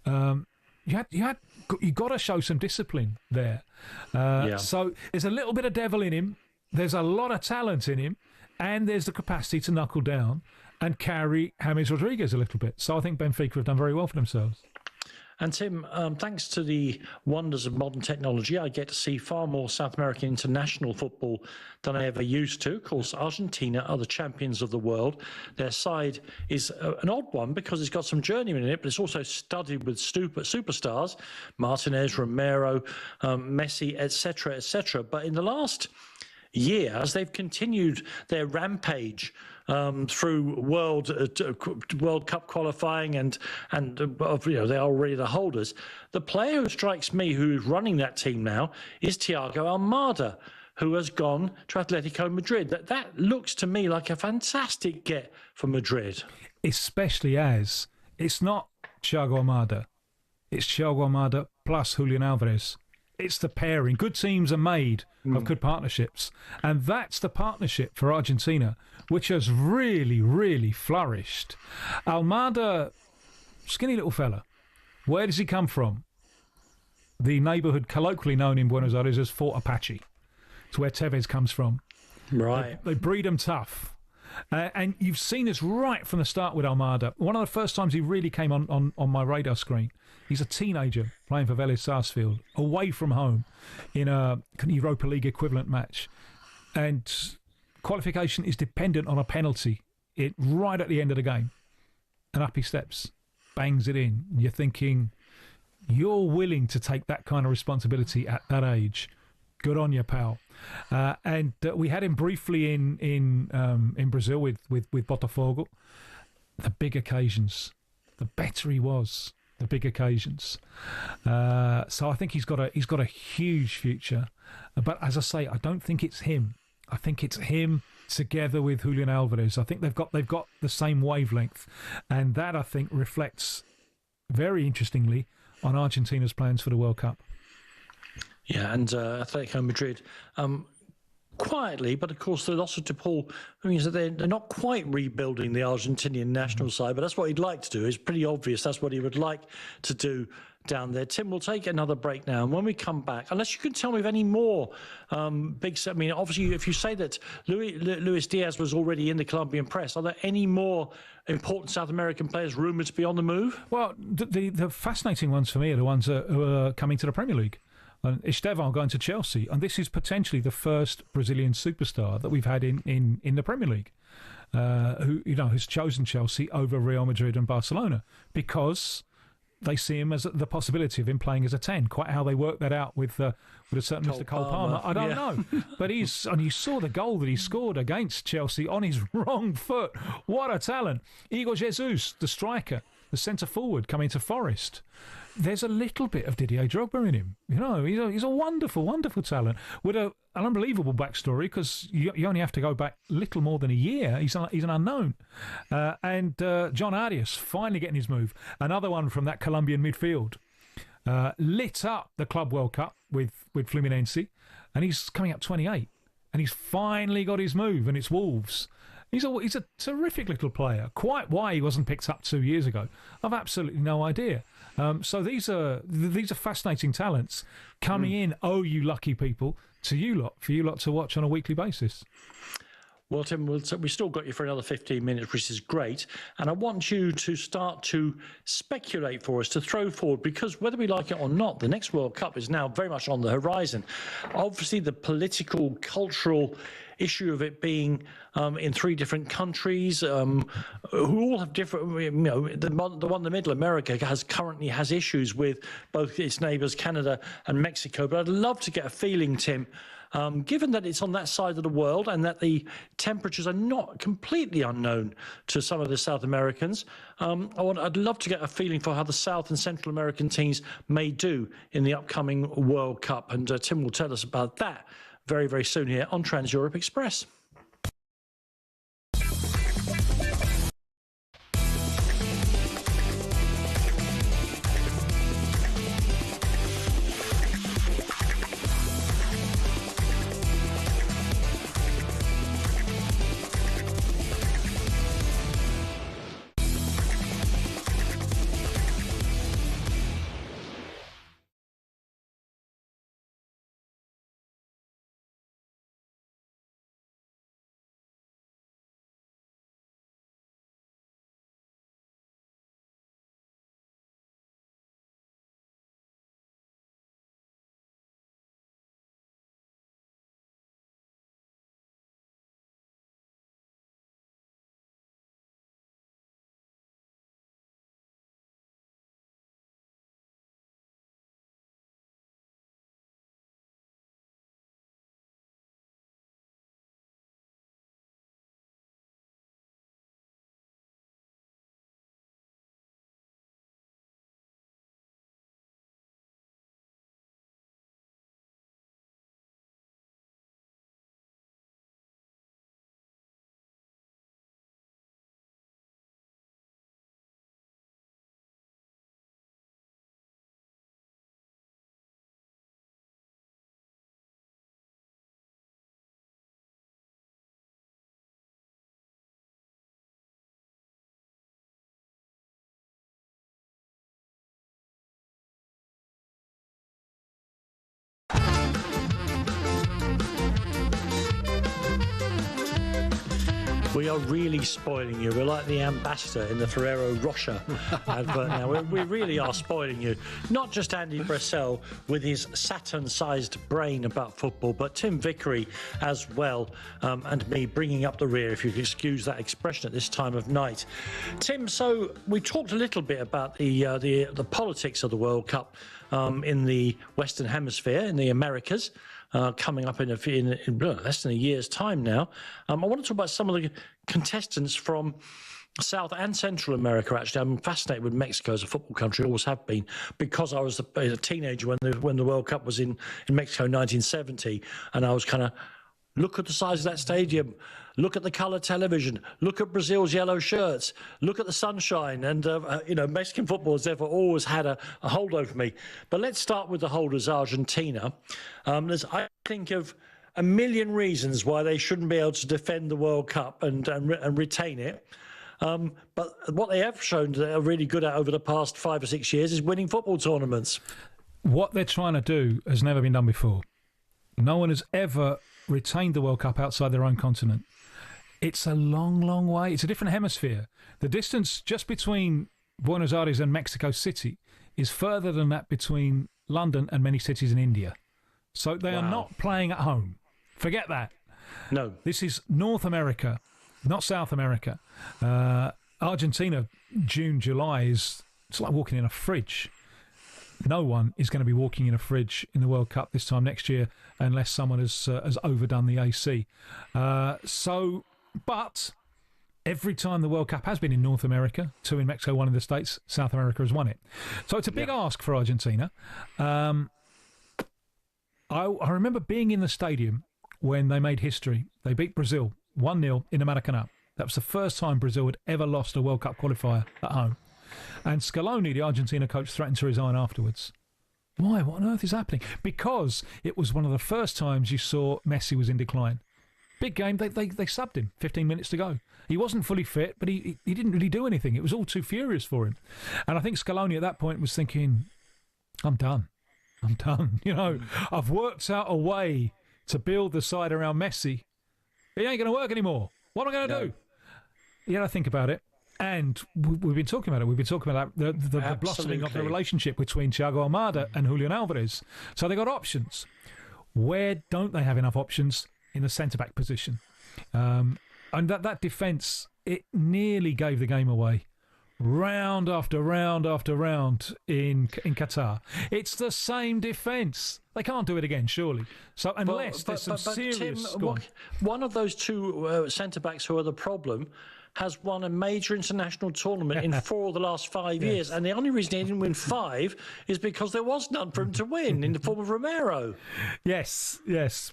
you got to show some discipline there. So there's a little bit of devil in him. There's a lot of talent in him, and there's the capacity to knuckle down and carry James Rodriguez a little bit. So I think Benfica have done very well for themselves. And Tim, thanks to the wonders of modern technology, I get to see far more South American international football than I ever used to. Of course, Argentina are the champions of the world. Their side is an odd one because it's got some journeymen in it, but it's also studded with superstars, Martinez, Romero, Messi, etc., etc. But in the last year, as they've continued their rampage through World Cup qualifying and they are already the holders. The player who strikes me who's running that team now is Thiago Almada, who has gone to Atletico Madrid. That looks to me like a fantastic get for Madrid. Especially as it's not Thiago Almada. It's Thiago Almada plus Julian Alvarez. It's the pairing. Good teams are made of good partnerships. And that's the partnership for Argentina, which has really, really flourished. Almada, skinny little fella. Where does he come from? The neighbourhood colloquially known in Buenos Aires as Fort Apache. It's where Tevez comes from. Right. They breed them tough. And you've seen this right from the start with Almada. One of the first times he really came on my radar screen. He's a teenager playing for Vélez Sarsfield, away from home in a Europa League equivalent match. And qualification is dependent on a penalty right at the end of the game. And up he steps, bangs it in. And you're thinking, you're willing to take that kind of responsibility at that age. Good on you, pal. And we had him briefly in Brazil with Botafogo. The big occasions, the better he was. The big occasions. So I think he's got a huge future. But as I say, I don't think it's him. I think it's him together with Julian Alvarez. I think they've got the same wavelength, and that I think reflects very interestingly on Argentina's plans for the World Cup. Yeah, and Atletico Madrid. Quietly, but of course the loss of DePaul means that they're not quite rebuilding the Argentinian national side, but that's what he'd like to do. It's pretty obvious that's what he would like to do down there. Tim, we'll take another break now, and when we come back, unless you can tell me of any more obviously if you say that Luis Diaz was already in the Colombian press, are there any more important South American players rumoured to be on the move? Well, the fascinating ones for me are the ones who are coming to the Premier League. And Estevan going to Chelsea, and this is potentially the first Brazilian superstar that we've had in the Premier League, who has chosen Chelsea over Real Madrid and Barcelona because they see him as the possibility of him playing as a 10. Quite how they work that out with a certain Mr. Cole Palmer, I don't know. But you saw the goal that he scored against Chelsea on his wrong foot. What a talent! Igor Jesus, the striker, the centre forward coming to Forest. There's a little bit of Didier Drogba in him. He's a wonderful, wonderful talent with an unbelievable backstory because you only have to go back little more than a year. He's an unknown. And John Arias finally getting his move. Another one from that Colombian midfield. Lit up the Club World Cup with Fluminense, and he's coming up 28. And he's finally got his move, and it's Wolves. He's a terrific little player. Quite why he wasn't picked up 2 years ago, I've absolutely no idea. So these are fascinating talents coming in. Oh, you lucky people, for you lot to watch on a weekly basis. Well, Tim, we still got you for another 15 minutes, which is great. And I want you to start to speculate for us, to throw forward, because whether we like it or not, the next World Cup is now very much on the horizon. Obviously, the political, cultural issue of it being in three different countries who all have different, the one in the middle, America, currently has issues with both its neighbours, Canada and Mexico. But I'd love to get a feeling, Tim, given that it's on that side of the world and that the temperatures are not completely unknown to some of the South Americans, I'd love to get a feeling for how the South and Central American teams may do in the upcoming World Cup. And Tim will tell us about that very, very soon here on Trans Europe Express. We are really spoiling you. We're like the ambassador in the Ferrero Rocher advert now. We really are spoiling you. Not just Andy Bressel with his Saturn-sized brain about football, but Tim Vickery as well, and me bringing up the rear, if you could excuse that expression at this time of night. Tim, so we talked a little bit about the politics of the World Cup in the Western Hemisphere, in the Americas. Coming up in less than a year's time now. I want to talk about some of the contestants from South and Central America, actually. I'm fascinated with Mexico as a football country, always have been, because I was a teenager when the World Cup was in Mexico in 1970, and I was kind of, look at the size of that stadium, look at the colour television, look at Brazil's yellow shirts, look at the sunshine. And, Mexican football has therefore always had a hold over me. But let's start with the holders, Argentina. I think of a million reasons why they shouldn't be able to defend the World Cup and retain it. But what they have shown that they're really good at over the past 5 or 6 years is winning football tournaments. What they're trying to do has never been done before. No one has ever retained the World Cup outside their own continent. It's a long, long way. It's a different hemisphere. The distance just between Buenos Aires and Mexico City is further than that between London and many cities in India. So they are not playing at home. Forget that. No. This is North America, not South America. Argentina, June, July it's like walking in a fridge. No one is going to be walking in a fridge in the World Cup this time next year unless someone has overdone the AC. But every time the World Cup has been in North America, 2 in Mexico, 1 in the States, South America has won it. So it's a big ask for Argentina. I remember being in the stadium when they made history. They beat Brazil 1-0 in the Maracanã. That was the first time Brazil had ever lost a World Cup qualifier at home. And Scaloni, the Argentina coach, threatened to resign afterwards. Why? What on earth is happening? Because it was one of the first times you saw Messi was in decline. Big game, they subbed him 15 minutes to go. He wasn't fully fit, but he didn't really do anything. It was all too furious for him. And I think Scaloni at that point was thinking, I'm done. I've worked out a way to build the side around Messi. It ain't going to work anymore. What am I going to do? You got to think about it. And we've been talking about it. We've been talking about the blossoming of the relationship between Thiago Almada and Julian Alvarez. So they got options. Where don't they have enough options? In the centre-back position. And that defence, it nearly gave the game away. Round after round after round in Qatar. It's the same defence. They can't do it again, surely. So unless there's some serious... Tim, one of those two centre-backs who are the problem has won a major international tournament in 4 of the last 5 years. And the only reason he didn't win 5 is because there was none for him to win in the form of Romero. Yes.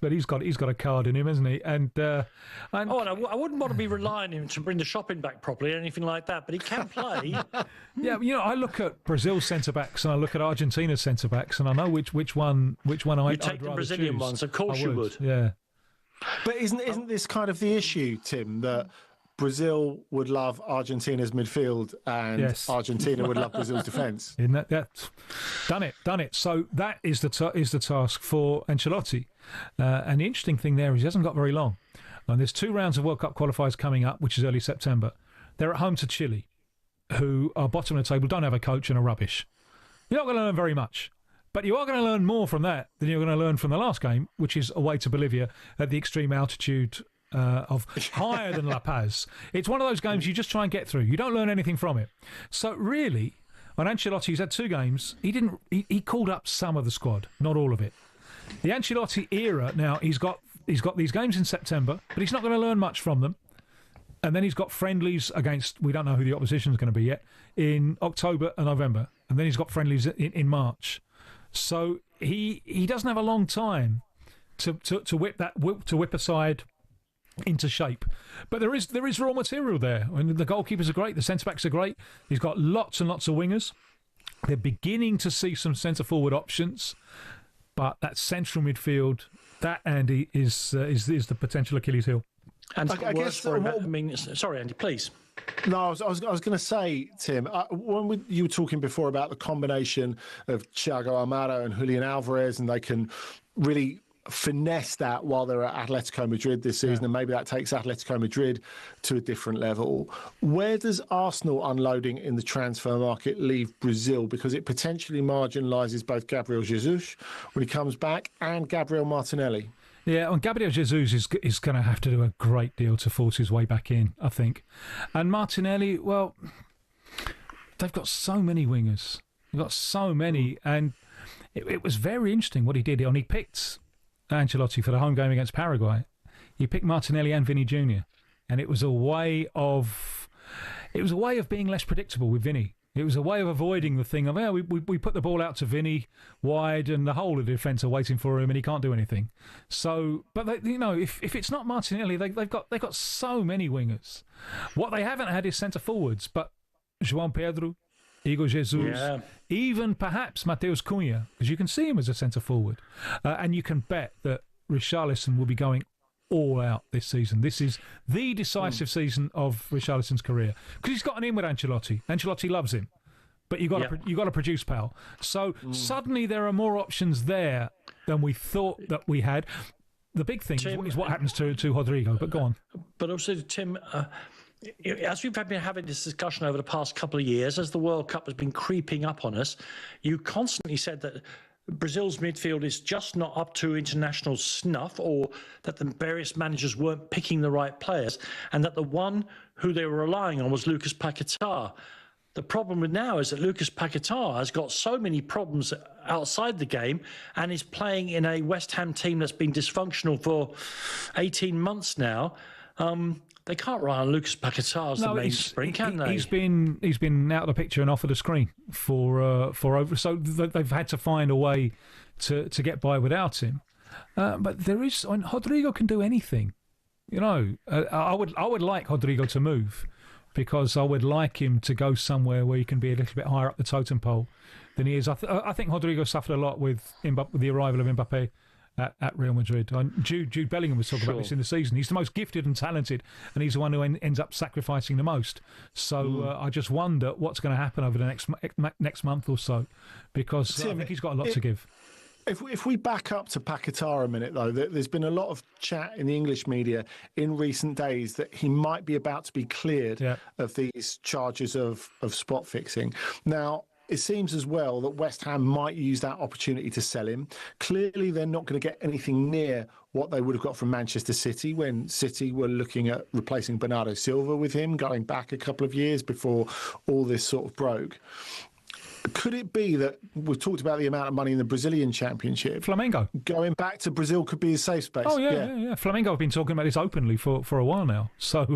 But he's got a card in him, hasn't he? And I wouldn't want to be relying on him to bring the shopping back properly or anything like that, but he can play. Yeah, I look at Brazil's centre-backs and I look at Argentina's centre-backs and I know which one I'd rather choose. You take the Brazilian ones, of course you would. Yeah. But isn't this kind of the issue, Tim, that Brazil would love Argentina's midfield and Argentina would love Brazil's defence? Isn't that done it? So that is the task for Ancelotti. And the interesting thing there is he hasn't got very long. And there's 2 rounds of World Cup qualifiers coming up, which is early September. They're at home to Chile, who are bottom of the table, don't have a coach and are rubbish. You're not going to learn very much. But you are going to learn more from that than you're going to learn from the last game, which is away to Bolivia at the extreme altitude of higher than La Paz. It's one of those games you just try and get through. You don't learn anything from it. So really, on Ancelotti's had 2 games. He called up some of the squad, not all of it. The Ancelotti era now, he's got these games in September, but he's not going to learn much from them. And then he's got friendlies against, we don't know who the opposition is going to be yet, in October and November. And then he's got friendlies in March. So he doesn't have a long time to whip aside into shape. But there is raw material there. I mean, the goalkeepers are great, the centre-backs are great. He's got lots and lots of wingers. They're beginning to see some centre-forward options. But that central midfield, that, Andy, is the potential Achilles heel. And I guess sorry, Andy, please. No, I was going to say, Tim, when you were talking before about the combination of Thiago Almada and Julian Alvarez, and they can really finesse that while they're at Atletico Madrid this season, and maybe that takes Atletico Madrid to a different level. Where does Arsenal unloading in the transfer market leave Brazil? Because it potentially marginalises both Gabriel Jesus when he comes back and Gabriel Martinelli. Yeah, and Gabriel Jesus is going to have to do a great deal to force his way back in, I think. And Martinelli, well, they've got so many wingers. They've got so many, and it was very interesting what he did. He picked Ancelotti for the home game against Paraguay. He picked Martinelli and Vinny Jr. And it was a way of being less predictable with Vinny. It was a way of avoiding the thing of, we put the ball out to Vinny wide and the whole of the defence are waiting for him and he can't do anything. So, but if it's not Martinelli, they've got so many wingers. What they haven't had is centre forwards, but João Pedro, Igor Jesus, even perhaps Mateus Cunha, because you can see him as a centre forward, and you can bet that Richarlison will be going all out this season. This is the decisive season of Richarlison's career because he's got an in with Ancelotti. Ancelotti loves him, but you got to produce, pal. So suddenly there are more options there than we thought that we had. The big thing is what happens to Rodrigo. But go on. But also, Tim. As we've been having this discussion over the past couple of years, as the World Cup has been creeping up on us, you constantly said that Brazil's midfield is just not up to international snuff, or that the various managers weren't picking the right players, and that the one who they were relying on was Lucas Paquetá. The problem with now is that Lucas Paquetá has got so many problems outside the game and is playing in a West Ham team that's been dysfunctional for 18 months now. They can't rely on Lucas Paquetá as the mainspring, can they? He's been out of the picture and off of the screen for over. So they've had to find a way to get by without him. But there is, Rodrigo can do anything. I would like Rodrigo to move because I would like him to go somewhere where he can be a little bit higher up the totem pole than he is. I think Rodrigo suffered a lot with the arrival of Mbappé at Real Madrid. Jude Bellingham was talking about this in the season. He's the most gifted and talented, and he's the one who ends up sacrificing the most. So I just wonder what's going to happen over the next month or so, because Tim, I think he's got a lot to give. If we back up to Paquetá a minute, though, there's been a lot of chat in the English media in recent days that he might be about to be cleared of these charges of spot fixing. Now, it seems as well that West Ham might use that opportunity to sell him. Clearly, they're not going to get anything near what they would have got from Manchester City when City were looking at replacing Bernardo Silva with him, going back a couple of years before all this sort of broke. Could it be that we've talked about the amount of money in the Brazilian Championship? Flamengo. Going back to Brazil could be a safe space. Oh, yeah. Flamengo have been talking about this openly for a while now. So,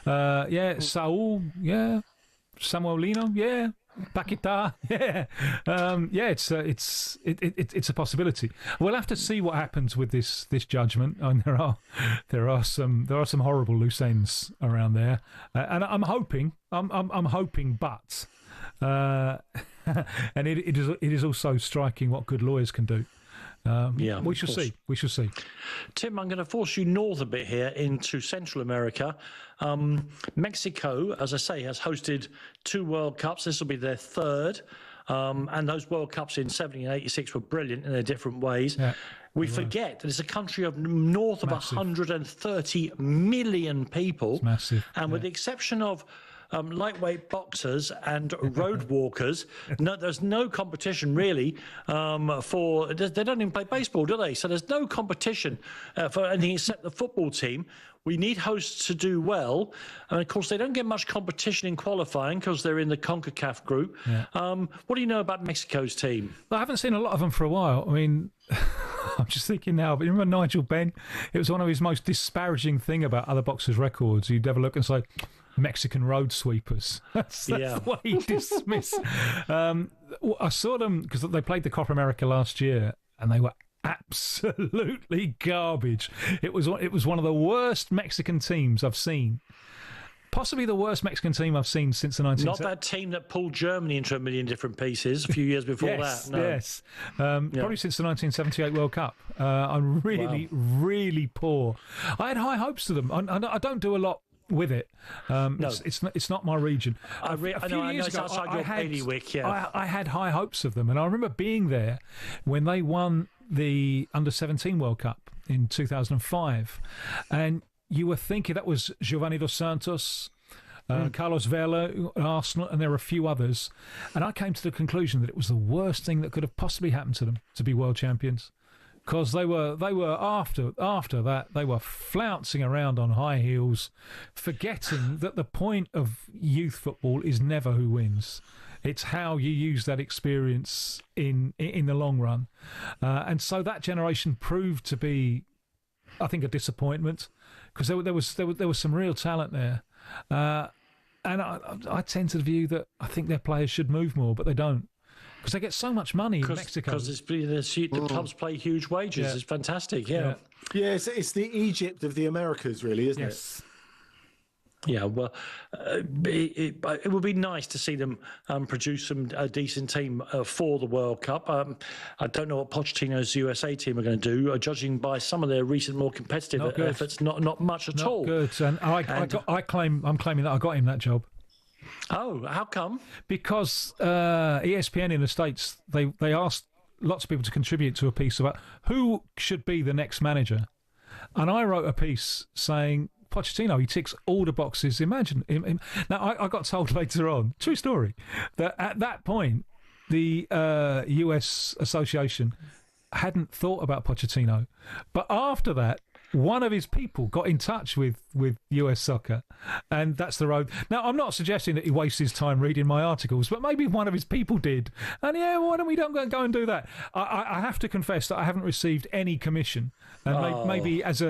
Saul, Samuelino, Paquetá, it's a possibility. We'll have to see what happens with this judgment. And there are some horrible loose ends around there, and I'm hoping, but and it is also striking what good lawyers can do. We shall see. Tim, I'm going to force you north a bit here into Central America. Mexico, as I say, has hosted 2 World Cups. This will be their 3rd. And those World Cups in 70 and 86 were brilliant in their different ways. Yeah. We forget that it's a country of north of 130 million people. It's massive. And with the exception of lightweight boxers and road walkers, there's no competition really they don't even play baseball, do they? So there's no competition for anything except the football team. We need hosts to do well, and of course they don't get much competition in qualifying because they're in the CONCACAF group. What do you know about Mexico's team? Well, I haven't seen a lot of them for a while. I mean, I'm just thinking now, but you remember Nigel Benn? It was one of his most disparaging thing about other boxers' records. You'd have a look and say, Mexican road sweepers. That's the way he dismissed. I saw them because they played the Copa America last year, and they were absolutely garbage. It was one of the worst Mexican teams I've seen. Possibly the worst Mexican team I've seen since the 1970s. Not that team that pulled Germany into a million different pieces a few years before that. No. Yes. Probably since the 1978 World Cup. I'm really poor. I had high hopes for them. I don't do a lot with it. It's not my region. I know it's outside your bailiwick. I had high hopes of them, and I remember being there when they won the Under-17 World Cup in 2005. And you were thinking that was Giovanni Dos Santos, Carlos Vela, Arsenal, and there were a few others. And I came to the conclusion that it was the worst thing that could have possibly happened to them to be world champions. Because they were after that, they were flouncing around on high heels, forgetting that the point of youth football is never who wins. It's how you use that experience in the long run. And so that generation proved to be, I think, a disappointment, because there was some real talent there. And I tend to the view that I think their players should move more, but they don't. Because they get so much money in Mexico. Because the clubs play huge wages. Yeah. It's fantastic, yeah. Yeah, it's the Egypt of the Americas, really, isn't it? Yeah, well, it would be nice to see them produce a decent team for the World Cup. I don't know what Pochettino's USA team are going to do, judging by some of their recent more competitive efforts. Not much at all. Not good. And I'm claiming that I got him that job. Oh, how come? Because ESPN in the States, they asked lots of people to contribute to a piece about who should be the next manager. And I wrote a piece saying, Pochettino, he ticks all the boxes. Imagine him. Now, I got told later on, true story, that at that point, the US Association hadn't thought about Pochettino. But after that, one of his people got in touch with US Soccer, and that's the road. Now, I'm not suggesting that he wastes his time reading my articles, but maybe one of his people did. And why don't we go and do that? I have to confess that I haven't received any commission, and maybe as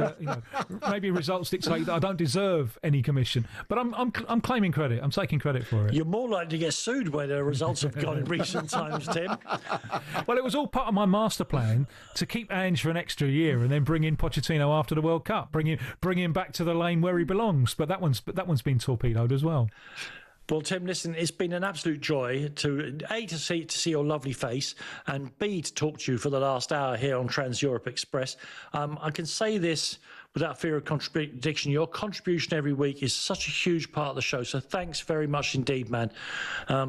maybe results dictate that I don't deserve any commission. But I'm claiming credit. I'm taking credit for it. You're more likely to get sued where the results have gone in recent times, Tim. Well, it was all part of my master plan to keep Ange for an extra year and then bring in Pochettino after the World Cup, bring him back to the lane where he belongs. But that one's been torpedoed as well. Well, Tim, listen, it's been an absolute joy to see your lovely face, and B, to talk to you for the last hour here on Trans Europe Express. I can say this without fear of contradiction. Your contribution every week is such a huge part of the show. So thanks very much indeed, man.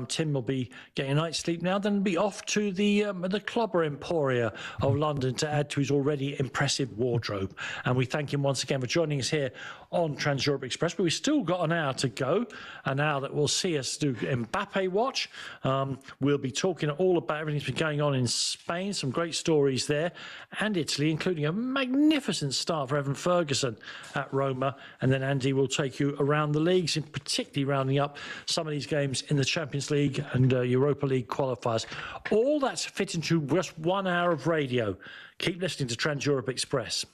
Tim will be getting a night's sleep now, then be off to the Clubber Emporia of London to add to his already impressive wardrobe. And we thank him once again for joining us here on Trans Europe Express. But we've still got an hour to go, an hour that will see us do Mbappe Watch. We'll be talking all about everything that's been going on in Spain, some great stories there, and Italy, including a magnificent start for Evan Ferguson at Roma. And then Andy will take you around the leagues, and particularly rounding up some of these games in the Champions League and Europa League qualifiers. All that's fit into just 1 hour of radio. Keep listening to Trans Europe Express.